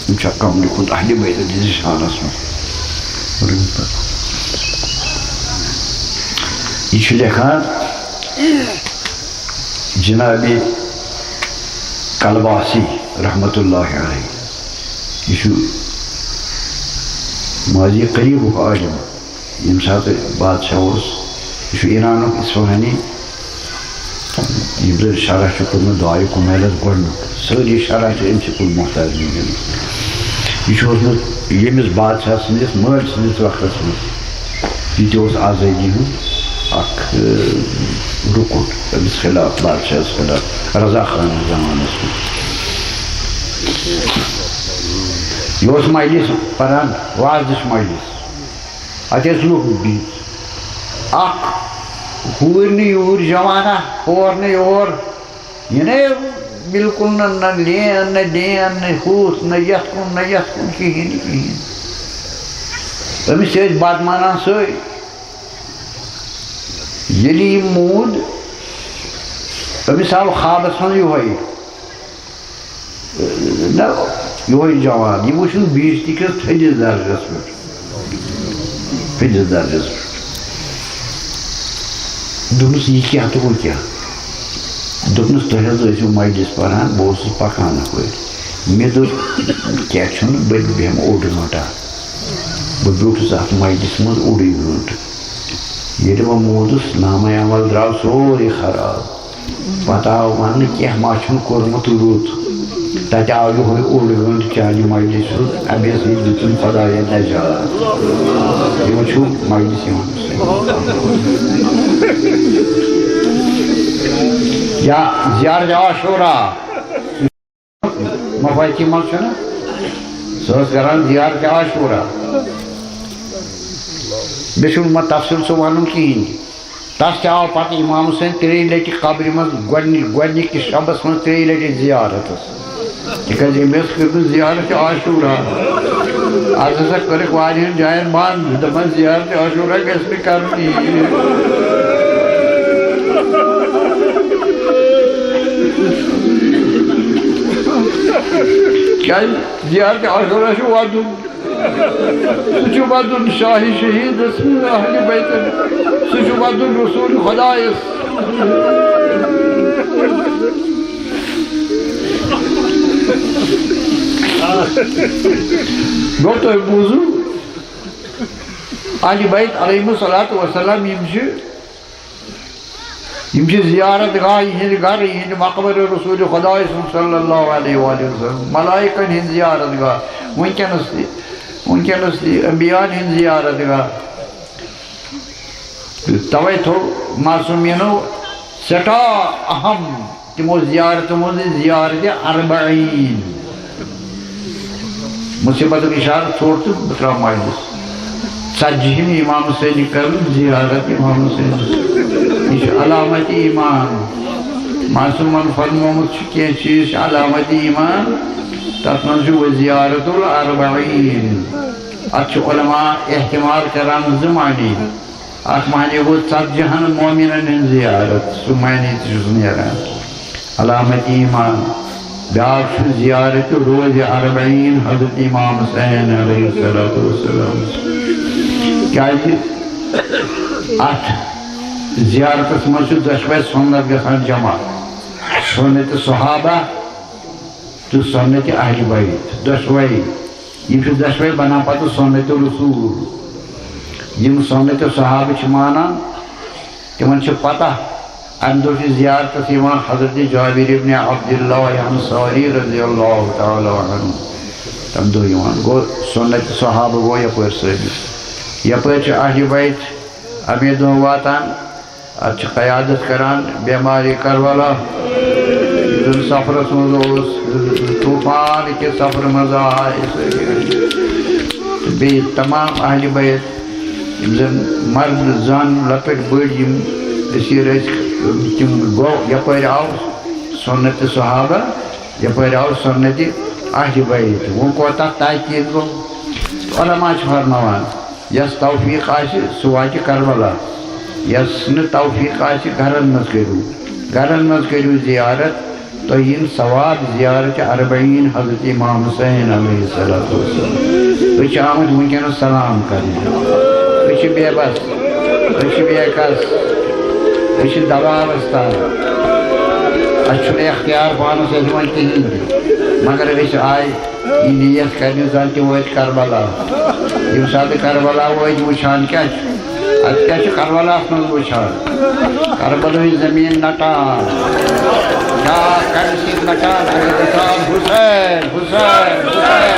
یِم چھا کم لیکھُن اہلِ بیتَس نِشانس منٛز یہِ چھُ لیکھان جنابِ کلواسی رحمتہ اللہ علیہ یہ ماضی قریبُک عالم ییٚمہِ ساتہٕ بادشاہ اوس یہِ چھُ ایرانُک اصفہانی یِم زن شرح چھُ کوٚرمُت دعایہِ کُمیلس گۄڈنیُک سٲری شرح چھِ أمۍ سٕے کُن محتاج یہِ چھُ اوسمُت ییٚمِس بادشاہ سٕنٛدِس مٲلۍ سٕنٛدِس وقتس منٛز یہِ تہِ اوس آزٲدی ہُنٛد اکھ رُکُن أمِس خلاف بادشاہس خلاف رضا خانس زمانس منٛز یہ مجلس پران وازش مجلس ات لوگ بہت اخ ہور یور جوانہ ہور یور یہ بالکل نہ لین نہ دین نہ ہوت نہ یت کن نہ یت کن کہین کہین امس بات مانان سی یلی مود امس آو خوابس من یہ جوان یہ وچھن بیچتی کس تھدس درجس پہ تھدس درجس پہ دوپنس یہ کیا تو وہ کیا دوپنس تُہۍ حظ ٲسِو مجلس پران بہٕ اوسُس پکان اپٲرۍ مےٚ دوٚپ کیٛاہ چھُنہٕ بہٕ بیٚہمہٕ اوٚڑ گٲنٛٹا بہٕ بیوٗٹھُس اَتھ مجلسس منٛز اوٚڑُے گٲنٛٹہٕ ییٚلہِ بہٕ موٗدُس نامے عمل درٛاو سورُے خراب پتہٕ آو وننہٕ کینٛہہ ما چھُنہٕ کوٚرمُت رُت تتہِ آو یِہوے اوٚڑ گٲنٛٹہٕ چانہِ مجلس روٗد ابویسلی دِتُن خۄداین نجات یِمن چھُ مجلس یِوان یا زیارت عاشورا مفاتی مل چھُ نا سُہ ٲس کران زیارت عاشورا بیٚیہِ چھُنہٕ مےٚ تفصیٖل سُہ وَنُن کِہیٖنۍ تس تہِ آو پتہٕ امام حُسین 3 لٹہِ قبرِ منٛز گۄڈنِکِس شبس منٛز 3 لٹہِ زیارتس تِکیٛازِ أمۍ ٲس کٔرمٕژ زیارت عاشورا آز ہسا کٔرٕکھ واریاہن جاین بنٛد دپان زیارت عاشورا گژھِ نہٕ کرنی کیٛازِ زیارت عاشورا چھُ ودُن سُہ چھُ ودُن شاہی شہیٖدس اہلِ بیتن سُہ چھُ ودُن رسوٗل خۄدایس گوٚو تُہۍ بوٗزِو اہلِ بیت علیہم الصلاۃ وسلام یِم چھِ زیارت گاہ یِہِنٛدِ گرٕ یِہِنٛدِ مقبرِ رسوٗلِ خۄداے سُنٛد صلی اللہ علیہ وآلہ وسلم ملائکن ہِنٛز زیارت گاہ وٕنکٮ۪نس تہِ انبیاءن ہِنٛز زیارت گاہ توے تھوٚو معصوٗمیٖنو سٮ۪ٹھاہ اہم تِمو زیارتو منٛز زیارتِ اربعین مُصیبتُک اِشارٕ ژوٚٹ تہٕ بہٕ ترٛاو مجلس 40ہِم امام حُسینہِ کٔرٕن زیارت امام حُسین یہ چھُ علامت ایمان معصوٗمن فرمومُت چھُ کینٛہہ چیٖز چھِ علامت ایمان تتھ منٛز چھُ زیارت الاربعین اتھ چھُ علماء احتمال کران 2 معنی اکھ معنی گوٚو 40ہن مومِنن ہٕنٛز زیارت سُہ معنی تہِ چھُس نیران علامت ایمان بیٛاکھ چھُ زیارت روزِ اربعین حضرت امام حُسین علیہ الصلوۃ والسلام کیٛازِ اتھ زیارتس منٛز چھُ دۄشوے سُنت گژھان جمع سُنتِ صحابہ تہٕ سُنتِ اہلِ بیت دۄشوے یِم چھِ دۄشوے بنان پتہٕ سُنتِ رسوٗل یِم سُنتِ صحابہ چھِ مانان تِمن چھِ پتہ امہِ دۄہ چھِ زیارتس یِوان حضرت جابر ابن عبداللہ انصاری رضی اللہ تعالیٰ عنہ تمہِ دۄہ یِوان گوٚو سُنتِ صحابہ گوٚو یپٲرۍ ثٲبت یپٲرۍ چھِ اہلِ بیت امے دۄہ واتان اتھ چھِ قیادت کران بیمارِ کربلا یُس زن سفرس منٛز اوس طوٗفان کِس سفرٕ منٛز آے تہٕ بیٚیہِ تمام اہلِ بیت یِم زن مرد زن لۄکٕٹۍ بٔڑۍ یِم أسیٖر ٲسۍ تِم گوٚو یپٲرۍ آو سُنتِ صحابہ یپٲرۍ آو سُنتِ اہلِ بیت وۄنۍ کوتاہ تاکیٖد گوٚو علماء چھِ فرماوان یس توفیٖق آسہِ سُہ واتہِ کربلا یس نہٕ توفیٖق آسہِ گرن منٛز کٔرِو زیارت تۄہہِ یِن ثواب زیارتِ اربعین حضرت امام حُسین علیہ الصلوۃ والسلام أسۍ چھِ آمٕتۍ وٕنکٮ۪نس سلام کرنہِ أسۍ چھِ بے بس أسۍ چھِ بے کس أسۍ چھِ دباوس تل اَسہِ چھُنہٕ اختیار پانس اَسہِ وۄنۍ کِہیٖنۍ تہِ مگر أسۍ آیہِ یہِ نیت کرنہِ زن تہِ وٲتۍ کربلا ییٚمہِ ساتہٕ کربلا وٲتۍ وٕچھان کیٛاہ چھُ اتہِ کیٛاہ چھُ کربلاہس منٛز وٕچھان کربلہٕچ زمیٖن نٹان کیٛاہ کرِ سۭتۍ نٹان اگر دپان حُسین حُسین حُسین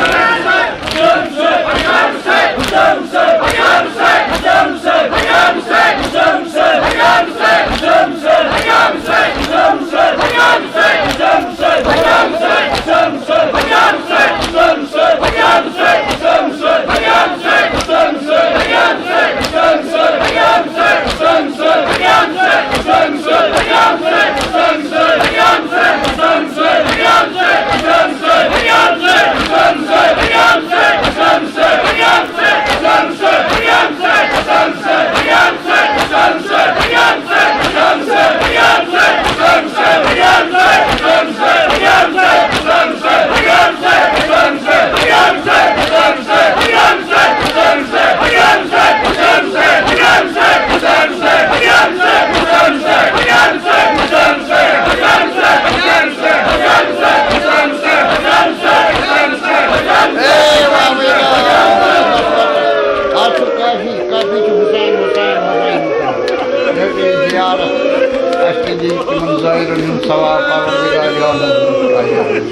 تمن ظاہرن ہند ثواب پروردگار عالم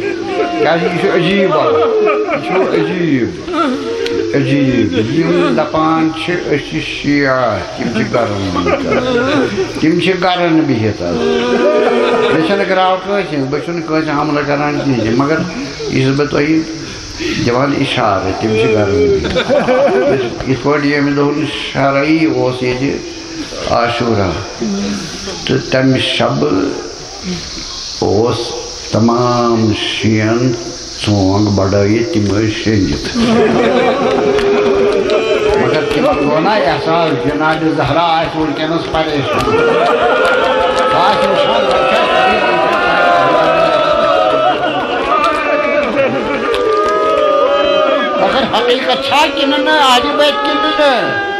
کیازِ یہ چھُ عجیب عجیب یم دپان چھِ أسۍ چھِ شیعہ تِم چھِ گرن بِہِتھ حظ مےٚ چھَنہٕ گراو کٲنٛسہِ بہٕ چھُنہٕ کٲنٛسہِ حملہٕ کران کِہیٖنۍ مگر یہِ چھُس بہٕ تۄہہِ دِوان اِشارٕ تِم چھِ گرن بِہِتھ یِتھ پٲٹھۍ ییٚمہِ دۄہن شرعی اوس ییٚتہِ عاشورہ تہٕ تَمہِ شبہٕ اوس تمام شِیَن ژونٛگ بڑٲیِتھ تِم ٲسۍ شیٚنگِتھ مگر تِمن گوٚو نا احساس جناب زہرا آسہِ وٕنکٮ۪نس پریشان مگر حقیقت چھا کِنہٕ نہٕ اہلِ بیت کِنہٕ نہٕ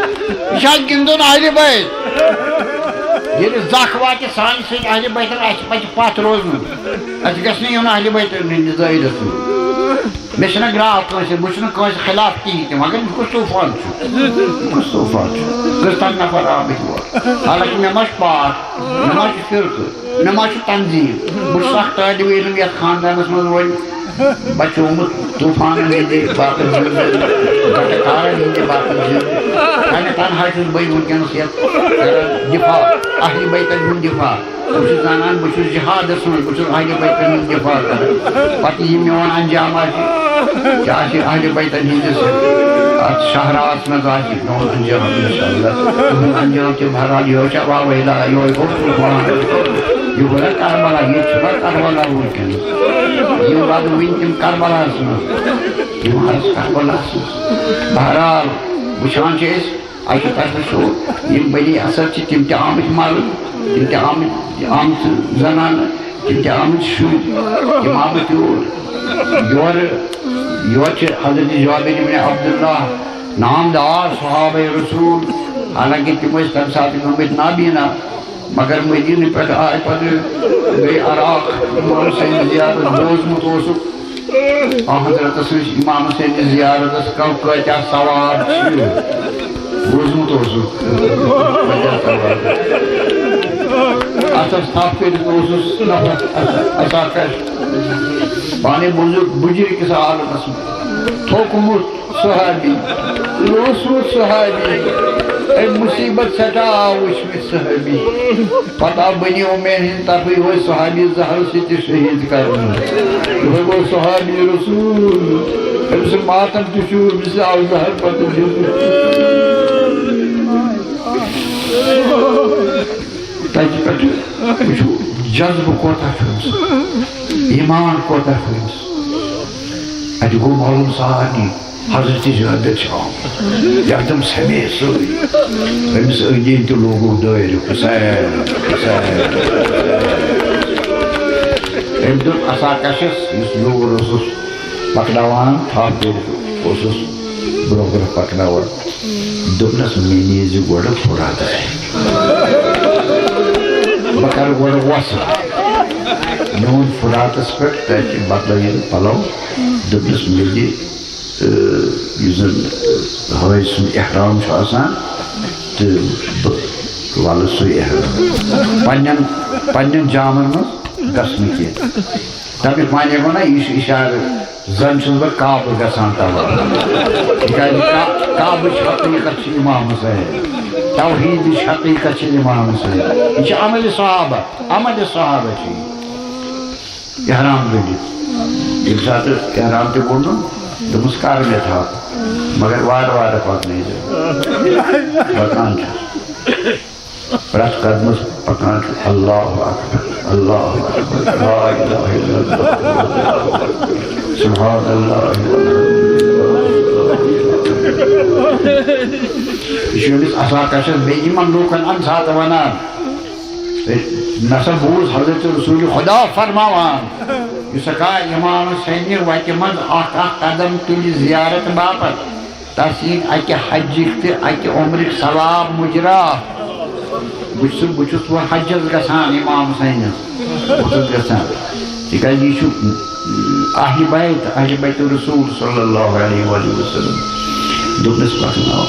یہِ چھا گِنٛدُن اہلِ بیت ییٚلہِ زکھ واتہِ سانہِ سۭتۍ اہلِ بیتن اَسہِ پَزِ پتھ روزُن اَسہِ گژھِ نہٕ یُن اہلِ بیتن ہٕنٛدِس دٲیرس منٛز مےٚ چھُنہٕ گراو کٲنٛسہِ بہٕ چھُنہٕ کٲنٛسہِ خلاف کِہیٖنۍ تہِ مگر یہِ کُس طوٗفان چھُ کٔژتام نفر آمٕتۍ اور حالانکہِ مےٚ ما چھُ پاٹھ مےٚ ما چھُ فرقہٕ مےٚ ما چھُ تنظیٖم بہٕ چھُس اکھ طٲلبہِ علم یتھ خاندانس منٛز وۄنۍ بچومُت طوٗفانن ہٕنٛدِ باپتھ گٹہٕ کارن ہٕنٛدِ باپتھ سانہِ تنہا چھُس بہٕ وٕنکٮ۪نس یتھ کران دِفاع اہلِ بیتن ہُنٛد دِفاع بہٕ چھُس زانان بہٕ چھُس جہادس منٛز بہٕ چھُس اہلِ بیتن ہُنٛد دِفاع کران پتہٕ یہِ میون انجام آسہِ کیٛاہ آسہِ اہلِ بیتن ہٕنٛدِس اتھ شاہراہس منٛز آسہِ میون انجام انشاءاللہ تُہُنٛد انجام تہِ بہرحال یِہوے چھا واویلا یِہوے گوٚو طوٗفان یہِ گوٚو نا کربلا ییٚتہِ چھُ نا کربلا وٕنکٮ۪نس یِم وَدٕ وٕنہِ تِم کربلاہس منٛز یِم حظ کربلاہس منٛز بہرحال وٕچھان چھِ أسۍ اَکہِ طرفہٕ چھُ یِم بٔنی اثر چھِ تِم تہِ آمٕتۍ مَرٕنۍ تِم تہِ آمژٕ زنانہٕ تِم تہِ آمٕتۍ شُرۍ تِم آمٕتۍ یورٕ چھِ حضرت جابر ابن عبداللہ نامدار صحابہ رسول حالانکہ تِم ٲسۍ تَمہِ ساتہٕ گٔمٕتۍ نابینا مگر مدیٖنہٕ پٮ۪ٹھ آے پتہٕ گٔے عراق اِمام حُسین زیارت بوٗزمُت اوسُکھ حضرتس نِش اِمام حُسین زیارتس کۭتیاہ ثواب چھِ بوٗزمُت اوسُکھ کۭتیاہ ثواب اتھس تھپھ کٔرِتھ اوسُس نفر اَساکش پانے بُجرِ کِس عالمس منٛز تھوٚکمُت صحابی اوسمُت صحابی أمۍ مُصیٖبت سٮ۪ٹھاہ وٕچھمٕتۍ صحابی پتہٕ آو بنی اُمین ہِنٛدِ طرفہٕ یِہوے صحابی زہر سۭتۍ تہِ شہیٖد کرنہٕ یِہوے گوٚو صحابی رسوٗل أمۍ سُنٛد ماتم تہِ چھُ أمِس آو زہر پتہٕ تَتہِ پٮ۪ٹھٕ وٕچھو جذبہٕ کوتاہ چھُ أمِس ایٖمان کوتاہ چھُ أمِس اَتہِ گوٚو معلوٗم سارنٕے حضرت جابر چھِ آمُت یکدم سمیے سٲری أمِس أنٛدۍ أنٛدۍ تہِ لوگُکھ دٲیرٕ حُسین حُسین أمۍ دوٚپ اَساکشس یُس یور اوسُس پکناوان تھپھ کٔرِتھ اوسُس برونٛہہ برونٛہہ پکناوان دوٚپنس مےٚ نیٖزِ گۄڈٕ فُراتس بہٕ کرٕ گۄڈٕ وۄسہٕ میون فُراتس پٮ۪ٹھ تَتہِ بدلٲیِن پلو دوٚپنس مےٚ دِ یُس زن حٲج سُنٛد احرام چھُ آسان تہٕ بہٕ وَلہٕ سُے احرام پننٮ۪ن جامن منٛز گژھنہٕ کینٛہہ تَمیُک معنی گوٚو نا یہِ چھُ اِشارٕ زن چھُس بہٕ کعبہٕ گژھان تَوے تِکیٛازِ کعبٕچ حقیٖقت چھِ اِمام حُسین توحیٖدٕچ حقیٖقت چھِ اِمام حُسین یہِ چھِ عملِ صحابہ چھِ یہِ احرام گٔنڈِتھ ییٚمہِ ساتہٕ احرام تہِ گوٚنڈُن دوٚپمَس کر مےٚ تھپھ مگر وارٕ وارٕ پکنٲیزِ پکان چھُس پرٛٮ۪تھ قدمس پکان چھُ اللہ اکبر اللہ اکبر لا الہ الا اللہ سبحان اللہ یہِ چھُ أمِس اَساکشس بیٚیہِ یِمن لوٗکن اَمہِ ساتہٕ ونان نسا بوٗز حضرت رسوٗلِ خۄدا فرماوان یُس ہٮ۪کا اِمام حُسینہِ وتہِ منٛز اکھ قدم تُلہِ زیارت باپتھ تس یِن اکہِ حجِکۍ تہٕ اکہِ عمرٕکۍ ثواب مُجرا بہٕ چھُس وۄنۍ حجس گژھان اِمام حُسینس بہٕ چھُس گژھان تِکیٛازِ یہِ چھُ اہلِ بیت رسوٗل صلی اللہ علیہ وسلم دوٚپنس پکناو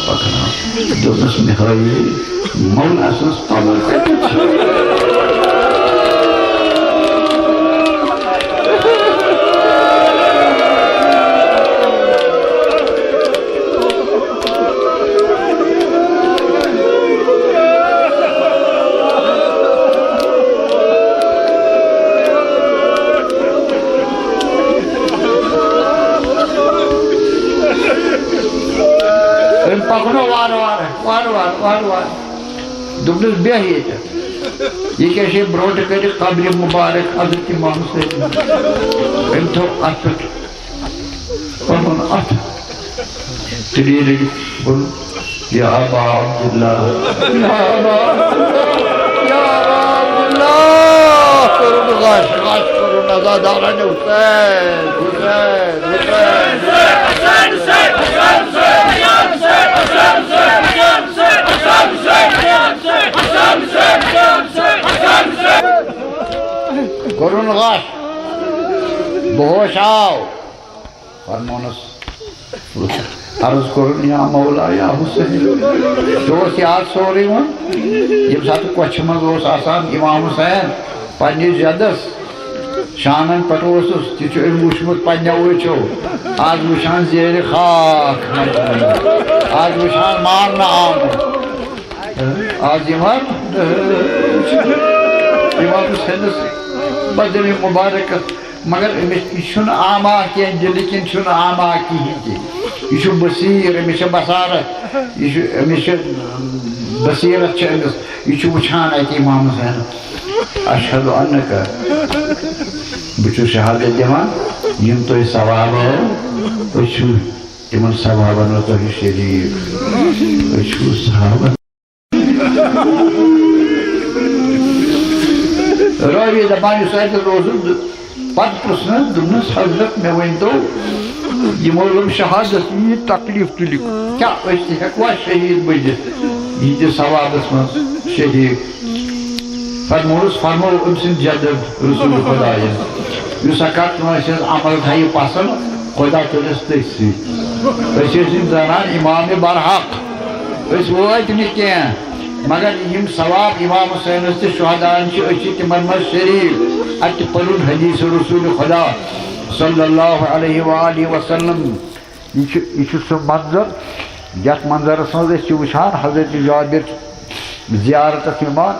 دوٚپنس مےٚ ہٲیِو مولا سٕنٛز پلو کتٮ۪تھ چھِ دوپنس بیہ ییٚتہِ یہ کیا چھِ برونٛٹھ کٔرِتھ قبرِ مُبارک حضرت امام حسین أمۍ تھوٚو اَتھ پٮ۪ٹھ پنُن اَتھٕ تیٚلہِ لٔگِتھ ووٚن یا ابا عبداللہ یا ابا عبداللہ یا ابا عبداللہ کرُن غش کرُن عزادارن حسین حسین کرُن غش بہوش آو فرمونس عرض کرُن یا مولا یا حسین اوس یاد سورُے وۄنۍ ییٚمہِ ساتہٕ کۄچھِ منٛز اوس آسان امام حسین پننِس جدس شانن پٮ۪ٹھ اوسُس تہِ چھُ أمۍ وٕچھمُت پننٮ۪و أچھو آز وٕچھان زیرِ خاک آز وٕچھان مارنہٕ آمُت آز یِوان امام حسینس بدل مبارکس مگر أمِس یہِ چھُنہٕ آما کینٛہہ دِلہٕ کِنۍ چھُنہٕ آما کِہیٖنۍ تہِ یہِ چھُ بصیٖر أمِس چھِ بصارت یہِ چھُ أمِس چھِ بصیٖرت چھِ أمِس یہِ چھُ وٕچھان اَتہِ امام حسین اشہدُ انکا بہٕ چھُس شہادت دِوان یِم تۄہہِ ثواب ہٲو تُہۍ چھِو تِمن ثوابن تۄہہِ شریٖک تُہۍ چھِو صحابن راوی دپان یُس اَتہِ روزُن پتہٕ پرٛژھنس دوٚپنس حضرت مےٚ ؤنۍتو یِمو لوٚگ شہادت یہِ تکلیٖف تُلِکھ کیٛاہ أسۍ تہِ ہٮ۪کوا شہیٖد بٔنِتھ یِہنٛدِس ثوابس منٛز شریٖک فرمونس فرمو أمۍ سٕنٛدۍ جد رسول خۄدایَن یُس اگر کٲنٛسہِ ہٕنٛز عمل تھایہِ پسنٛد خۄدا تُلٮ۪س تٔتھۍ سۭتۍ أسۍ ٲسۍ یِم زانان امامِ برحق أسۍ وٲتۍ نہٕ کینٛہہ مگر یِم ثواب امام حسینس تہٕ شہداہن چھِ أسۍ چھِ تِمن منٛز شریٖک اَتہِ پٔرُن حدیث رسول خدا صلی اللہ علیہ وآلہ وسلم یہِ چھُ سُہ منظر یتھ منظرس منٛز أسۍ چھِ وٕچھان حضرت جابر زیارتس یِوان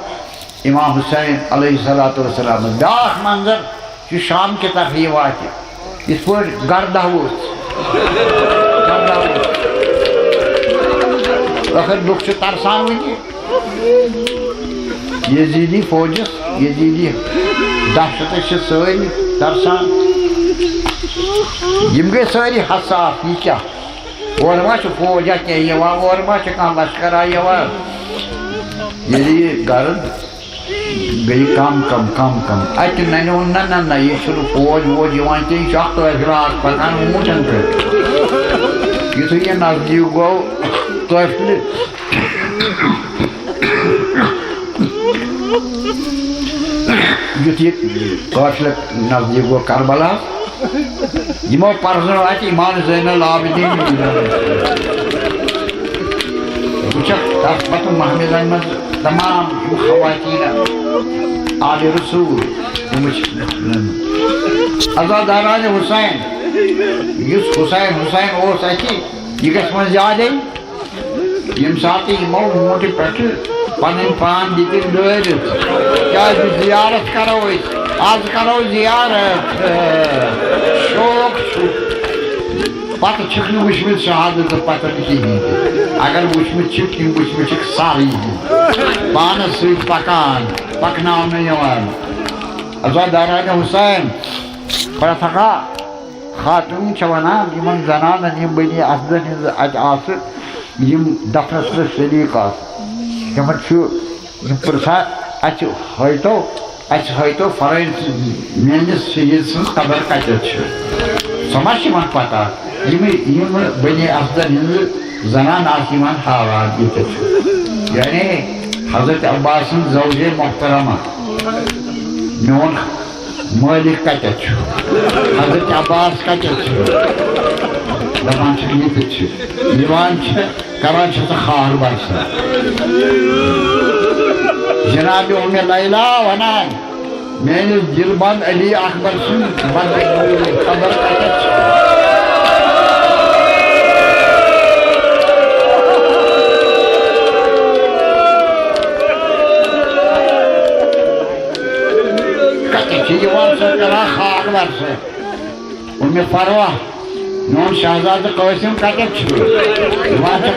امام حسین علیہ الصلوۃ والسلام بیٛاکھ منظر چھُ شام کہِ طرفہٕ یہِ واتہِ یِتھ پٲٹھۍ گردہ ؤژھ ٲخر لُکھ چھِ ترسان وٕنہِ یزیٖدی فوجس یزیٖدی دہشتس چھِ سٲری ترسان یِم گٔے سٲری حساس یہِ کیٛاہ اورٕ ما چھُ فوجا کینٛہہ یِوان اورٕ ما چھِ کانٛہہ لشکرا یِوان ییٚلہِ یہِ گرد گٔے کم اَتہِ ننیوٚن نہ یہِ چھُنہٕ فوج ووج یِوان کینٛہہ یہِ چھُ اکھ قٲفلہٕ اکھ پکان اوٗنٛٹن پٮ۪ٹھ یُتھُے یہِ نزدیٖک گوٚو قٲفلہِ یُتھ یہِ قٲفلہٕ نزدیٖک گوٚو کربلاہس یِمو پرزنٲو اَتہِ امام زین العابدیٖن وٕچھکھ تتھ پتہٕ محملن منٛز تمام یِم خواتیٖن آلِ رسوٗل تِم چھِ عزادارانہِ حسین یُس حسین اوس اَتہِ یہِ گژھِ وۄنۍ زیادَے ییٚمہِ ساتہٕ یِمو ووٗنٛٹہِ پٮ۪ٹھٕ پنٕنۍ پان دِتِکھ دٲرِتھ کیٛازِ زِیارت کرو أسۍ آز کرو زِیارت شوق چھُ پتہٕ چھِکھ نہٕ وٕچھمٕتۍ شہادت پتہٕ کِہیٖنۍ تہِ اگر وٕچھمٕتۍ چھِکھ تِم وٕچھمٕتۍ چھِکھ سارے پانس سۭتۍ پکان پکناونہٕ یِوان عزادارانہِ حسین پرٛٮ۪تھ خاتوٗن چھِ ونان یِمن زنانن یِم بنی اسدن ہِنٛز اتہِ آسہٕ یِم دفنس منٛز شریٖک آسہٕ تِمن چھُ یِم پرژھان اَسہِ ہٲیتو فرٲیض میٲنِس شہیٖد سٕنٛز قبر کتٮ۪تھ چھِ سۄ ما چھِ یِمن پتہ یِم بنی اسدن ہِنٛزٕ زنان آسہٕ یِمن ہاوان ییٚتٮ۪تھ چھُ یعنی حضرت عباس سٕنٛز زوجے محترمہ میون مٲلِک کتٮ۪تھ چھُ حضرت عباس کتٮ۪تھ چھُ دپان چھِ ییٚتٮ۪تھ چھِ یِوان چھِ کران چھِ سۄ خار برسان جناب اُمہِ لیلا ونان میٲنِس دِل بنٛد علی اکبر سُنٛد خبر کتٮ۪تھ چھِ کتٮ۪تھ چھِ یِوان سۄ کران خاک برسہٕ اُمہِ فروا میون شہزاد قاسم کتک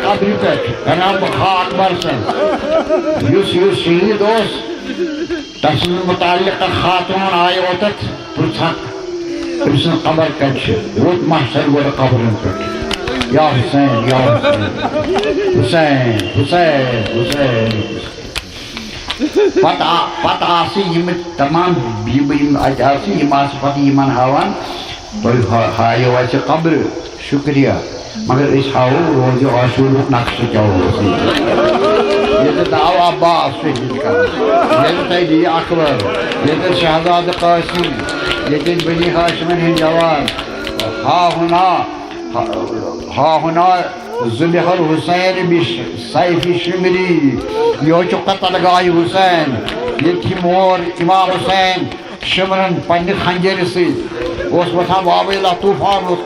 قبر پہ کران بہ خاک برسن اس شہید تس متعلق خاتون آئی اوتت پرچھان أمس قبر كتش روت محشر ولا قبر كتش يا حسين يا حسين حسين حسين پتہ آسی یم تمام یم آسی یم آسی پتہ یمن ہاوان تُہۍ ہایو اَسہِ قبر شکریہ مگر أسۍ ہاوو روزِ عاشورُک نقشہٕ کیٛاہ اوس ییٚتٮ۪تھ آو عباس شہید کرنہٕ ییٚتٮ۪تھ علی اکبر ییٚتٮ۪تھ شہزادٕ قاسم ییٚتٮ۪تھ بنی ہاشمن ہٕنٛدۍ جوان ہا ہُنا ذبح الحسین بسیف شمری یہ چھُ قتل گاہ حسین ییٚتہِ مور امام حسین شمرن پننہِ خنجرِ سۭتۍ اوس وۄتھان واویلا طوفان اوس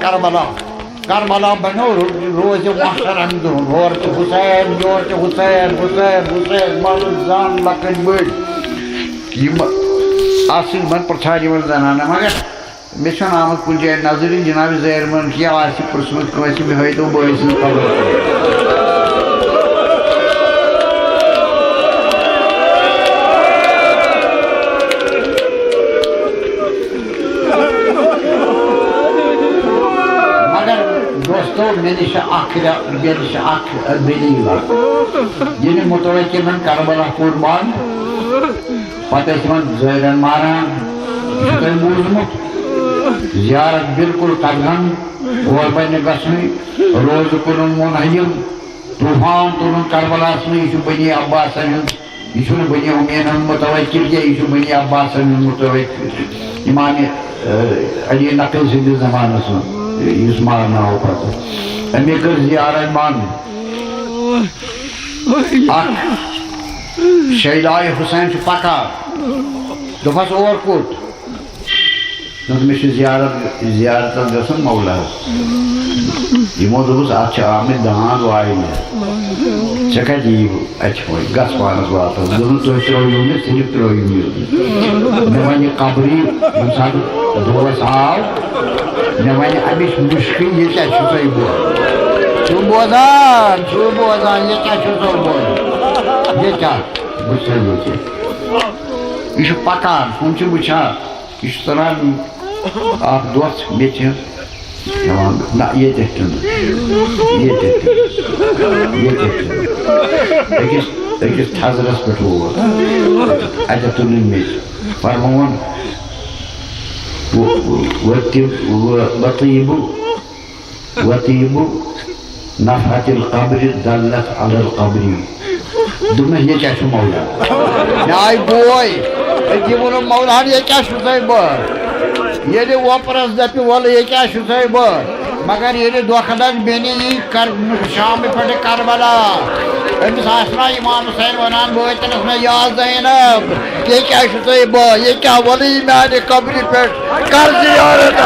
کربلا بنیو روزِ محشر امہِ دۄہن ہورٕ تہِ حسین یورٕ تہِ حسین حسین حسین مطلب زان لۄکٕٹۍ بٔڑۍ یِم آسٕنۍ یِمن پرژھان یِمن زنانن مگر مےٚ چھُنہٕ آمُت کُنہِ جایہِ نظرِ جناب زیرمن کینٛہہ آسہِ پرٛژھمُت کٲنٛسہِ مےٚ ہٲیتو بٲے سٕنٛز خبر مگر دوستو مےٚ نِش چھِ اکھ دٔلیٖل ییٚلہِ مُتوکِلن کربلا کوٚر بنٛد پتہٕ ٲسۍ یِمن زٲرٮ۪ن ماران یہِ چھُ تۄہہِ بوٗزمُت زیارت بالکل قدغن اور بنہِ گژھنٕے روزٕ کوٚرُن منہدم طوفان تُلُن کربلاہس منٛز یہِ چھُ بنی عباسن ہُنٛد یہِ چھُنہٕ بنی اُمینن متوکل کینٛہہ یہِ چھُ بنی عباسن ہُنٛد متوکل امام علی نقی سٕنٛدِس زمانس منٛز یُس مارنہٕ آو پتہٕ أمی کٔر زیارت بنٛد اکھ شہیداے حسین چھُ پکان دوٚپہس اور کوٚت مےٚ چھُ زیارتس گژھُن مولاہس یِمو دوٚپُس اتھ چھِ آمٕتۍ داند واینہِ ژےٚ کتہِ یِیو اتہِ وۄنۍ گژھ پانس واپس دوٚپُن تُہۍ ترٛٲیِو نہٕ صرف ترٛٲیِو یہِ مےٚ وَنہِ قبرِ ییٚمہِ ساتہٕ دۄہس آو مےٚ وَنہِ امِچ مُشکٕے یہِ کیٛاہ چھُ تۄہہِ چھُ بوزان یہِ کیٛاہ چھُ تۄہہِ بوزان یہِ کیٛاہ بہٕ چھُس ییٚتہِ یہِ چھُ پکان ہُم چھِ وٕچھان یہِ چھُ ژلان اکھ دۄہ مےٚ چھِ ہٮ۪وان نہ ییٚتٮ۪تھ چھُنہٕ أکِس تھزرس پٮ۪ٹھ ووت اتٮ۪تھ تُلٕنۍ مےٚ فرمووُن وطیٖبُ نفحت القبر دلت علی القبر دوٚپمَس یہِ کیٛاہ چھُ مولا مےٚ آے بوے أتی ووٚنُم مولاہن یہِ کیٛاہ چھُو تۄہہِ بہٕ ییٚلہِ وۄپرس دپہِ وَلہٕ یہِ کیٛاہ چھُو تۄہہِ بہٕ مگر ییٚلہِ دۄکھٕ لگہِ بیٚنہِ یی شامہِ پٮ۪ٹھٕ کربلا أمِس آسہِ نا امام حسین وَنان وٲتِنَس مےٚ یا زینب یہِ کیٛاہ چھُو تۄہہِ بہٕ یہِ کیٛاہ وَلہٕ یی میٛانہِ قبرِ پٮ۪ٹھ کر زِیارت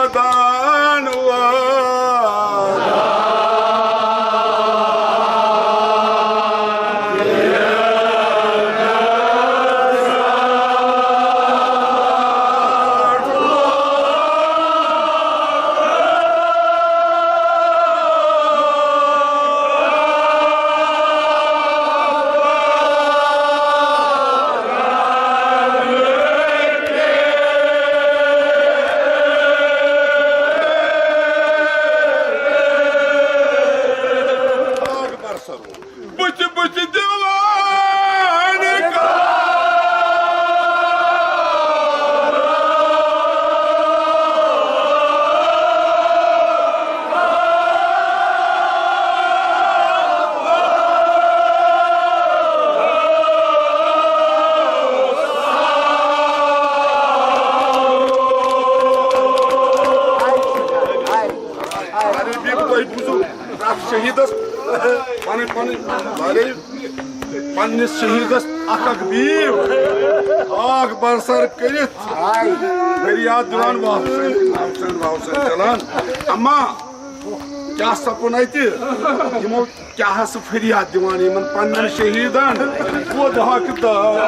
Ramadan شہیدس پنس شہیدس اک بیو آگ برسر کرت فریاد دوران واپس چلان اما کیا سپن اتہ یمو کیا فریاد دان یمن پنن شہیدن خود حقدار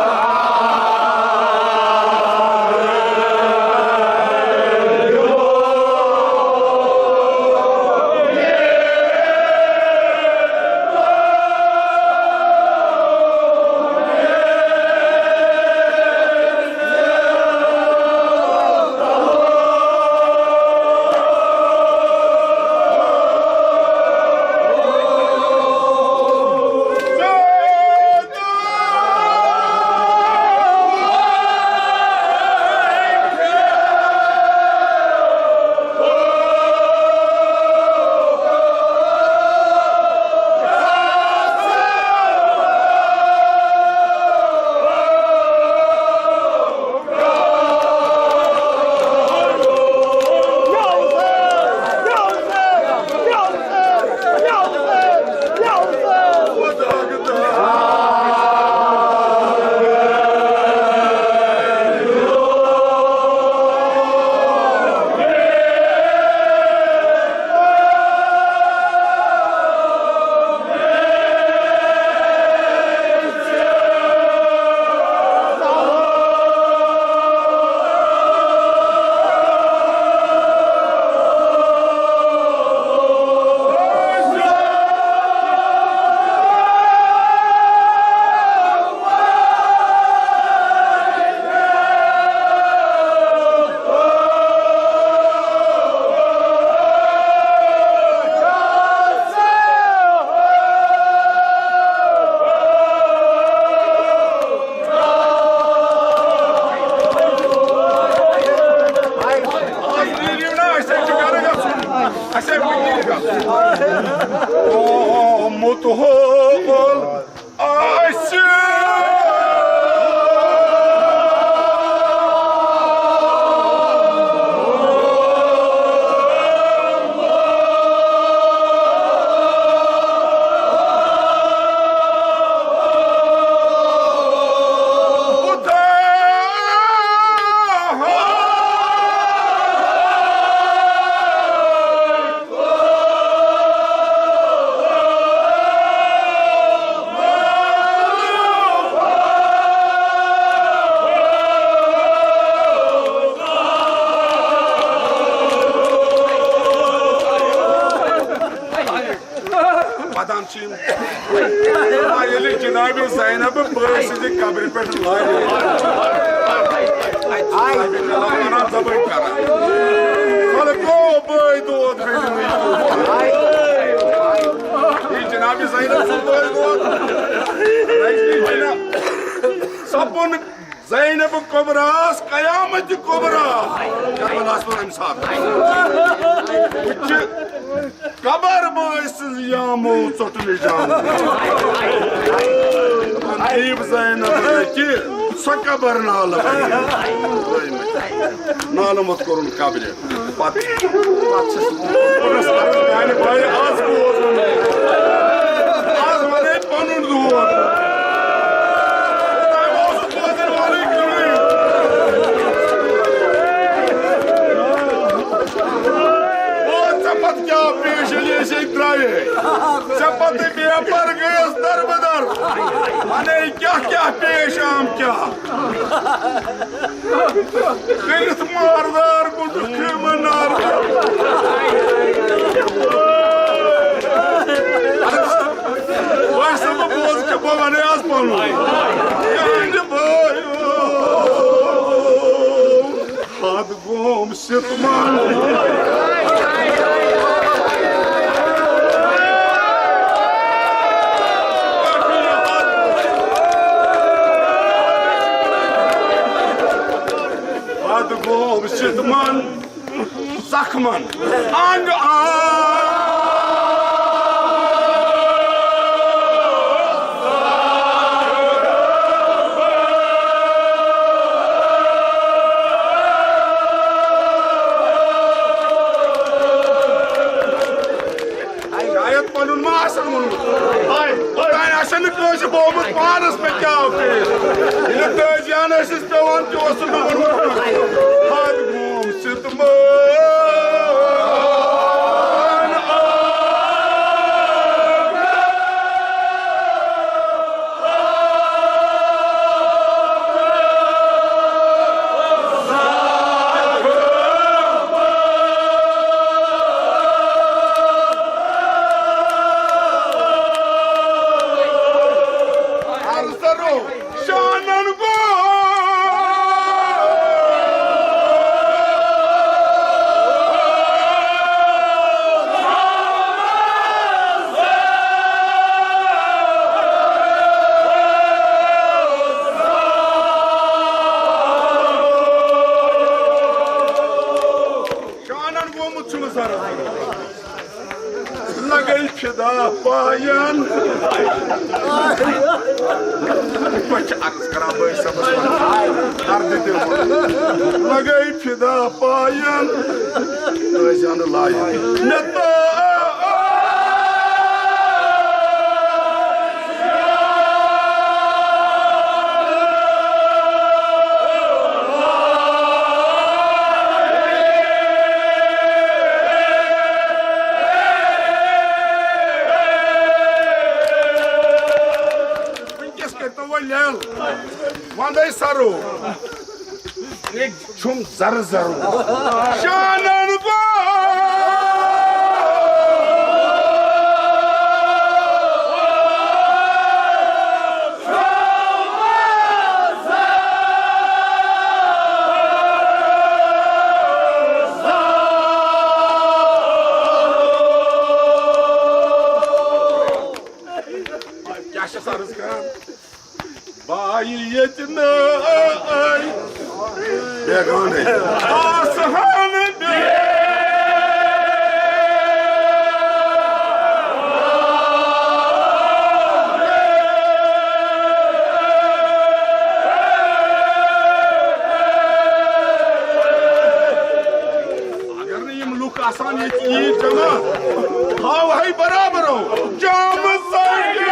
جناب زینب بٲے سٕنٛزِ قبرِ پٮ۪ٹھ زبٲنۍ کران خلقو بٲے دود یہ جناب زینب سُنٛد بٲے دود سپُن زینب کبراس قیامت کبرا کربلاس پر امہِ ساتہٕ قبر بٲے سٕنٛز یامو ژوٚٹنہِ جان عیٖب زینب کہ سۄ قبر نالہٕ نالہٕ مت کوٚرُن قبرِ پتہٕ چھُس میانہِ بٲے آز گوٚوُس آز ونے پنُن دود Çapatı bir yapar gıyız darbıdar. Hani kah peş am kah. Kıyıt mardar kudu kımınar. Varsa mı boz ki bana ne yaz bana? Yani boy. Hadi gom sıtman. Hadi gom sıtman. Zakman. Boğumuz paranız peki abi. Yine tözyanı siz devam ki olsun da vurur. Hadi boğum sütümü. Da bayan. Baca arız karambayı sabırlar. Ardedim. Lagay pida bayan. Öcanı layık. Neta. Vandai saru, ne çum zar zaru. Şanan ba. Yaşa sarız kan. Bayiyetine ay. Begane. Ashanı be. Agar ne yemluk asaniyet iyi cana. Hav hay beraber o. Camı sanki.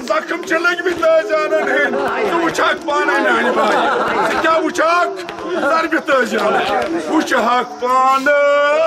Zakımçılık biteceğinin hin. Uçak bana yani bay. Sika uçak zar biteceğinin. Uçak bana.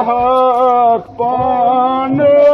حق پانے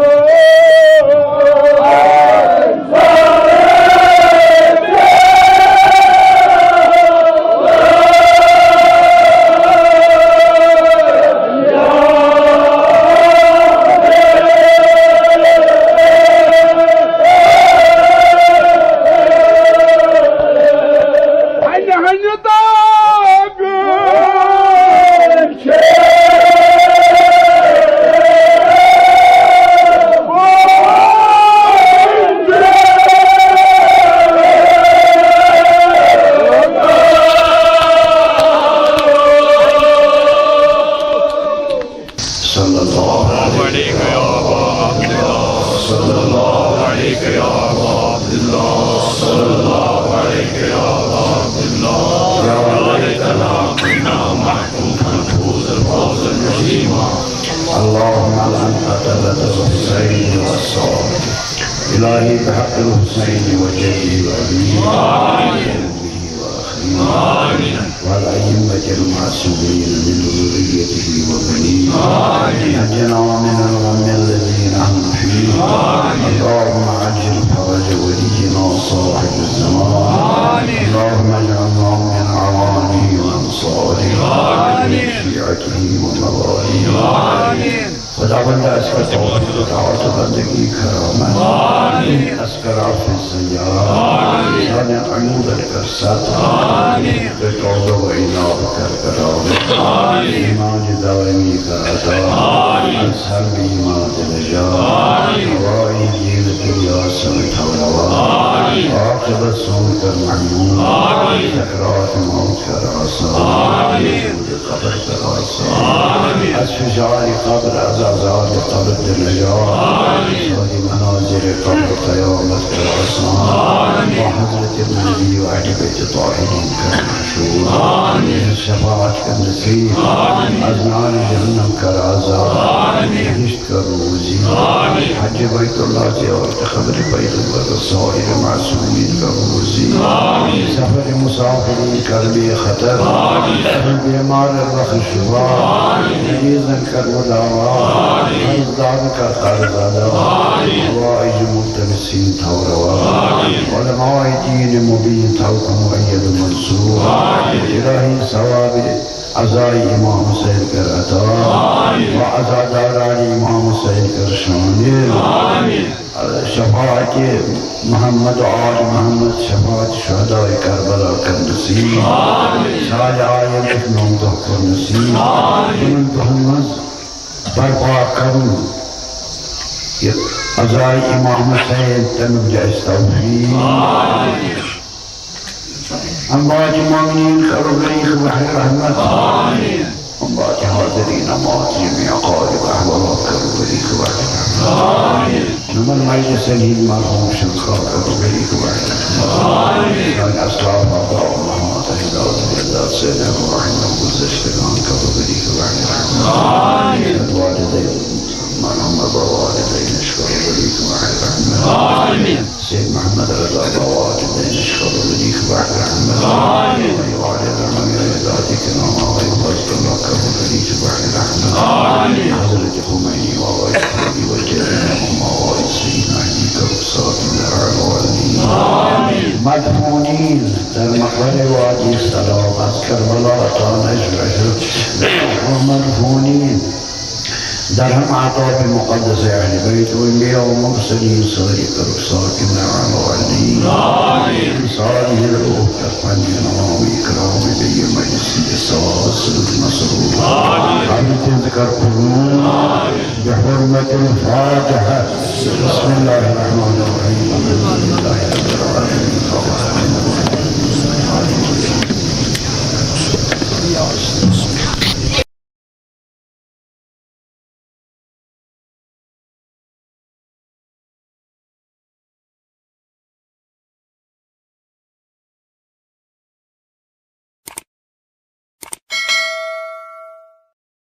اللهم لعن قتلة الحسين والصالح إلهي بحق الحسين وجده وأبيه وأخيه والأئمة المعصومين من ذريته وبنيه نجنا من الغم الذين هم فيه اللهم عجل فرج ولينا صاحب الزمان اللهم اجعلنا من عوانه وأنصاره من شيعته ومواليه خدا بندہ اسکر توفیق دعوت بندگی کرامت اسکر عرف الزیار شان عمود الکرسات بتعود و عناب کر کرامت ایمان دائمی کرتا انسان بیمان نجات ہوائی جیل دنیا سمت حولوا عاقبت سون کر محمود سکرات موت کر آسان قبر کر آسان اسفجار قبر عزازات قبر النجات سوری منازل قبر قیامت کر آسان وحضرت النبی و اہل بیت طاہرین کر محشور شفاعت کر نصیب از نار جہنم کر آزاد بہشت کر روزی حج بیت اللہ سے اور قبر بیت اللہ سائر معصومین کر روزی سفر مسافرین کر بے خطر بیمار رخ شفا مریضن کر مداوا قرضدار کا قرضادا حوائج ملتمسین تھوروا علماء دین مبین تھوکم مؤید منصور الہی ثواب عزائی امام حسین کر عطا و عزادارانی امام حسین کر شامل شفاعت محمد و آل محمد شفاعت شہداء کربلا کر نصیب سال آیت نمدہ کر نصیب من محمد برپا کرن عزائی امام حسین تنب جائز توفیق امبات مومنین کرو غریق بحر رحمت امبات حاضرین امات جميع قارب احوالات کرو غریق بحر رحمت نمر مجلس الہید مرحوم شمخا کرو غریق بحر رحمت سان اسلاف آبا امہات احداد بیداد سیدہ ورحمہ گزشتگان کرو غریق بحر رحمت والدین مرحوم بوالدین اشکر غریق بحر رحمت سید محمد رضا بوالدین اشکر غریق بحر رحمت حضرت خمینی وآغائی خمینی وجرنهم وآغائی سیدنا علی کربسات العالمین مدفونین در مقبر وادی سلام از کربلا تا نجر ومدفونین در هم عطاب مقدس اهل بیت و انبیاء و مرسلین صغری کربسات العالمین صالح الروح كفن نوام إكرام بي مجلسي ساسر المسرور عم تذكر قرون بحرمة الفاتحة بسم الله الرحمن الرحيم الحمد لله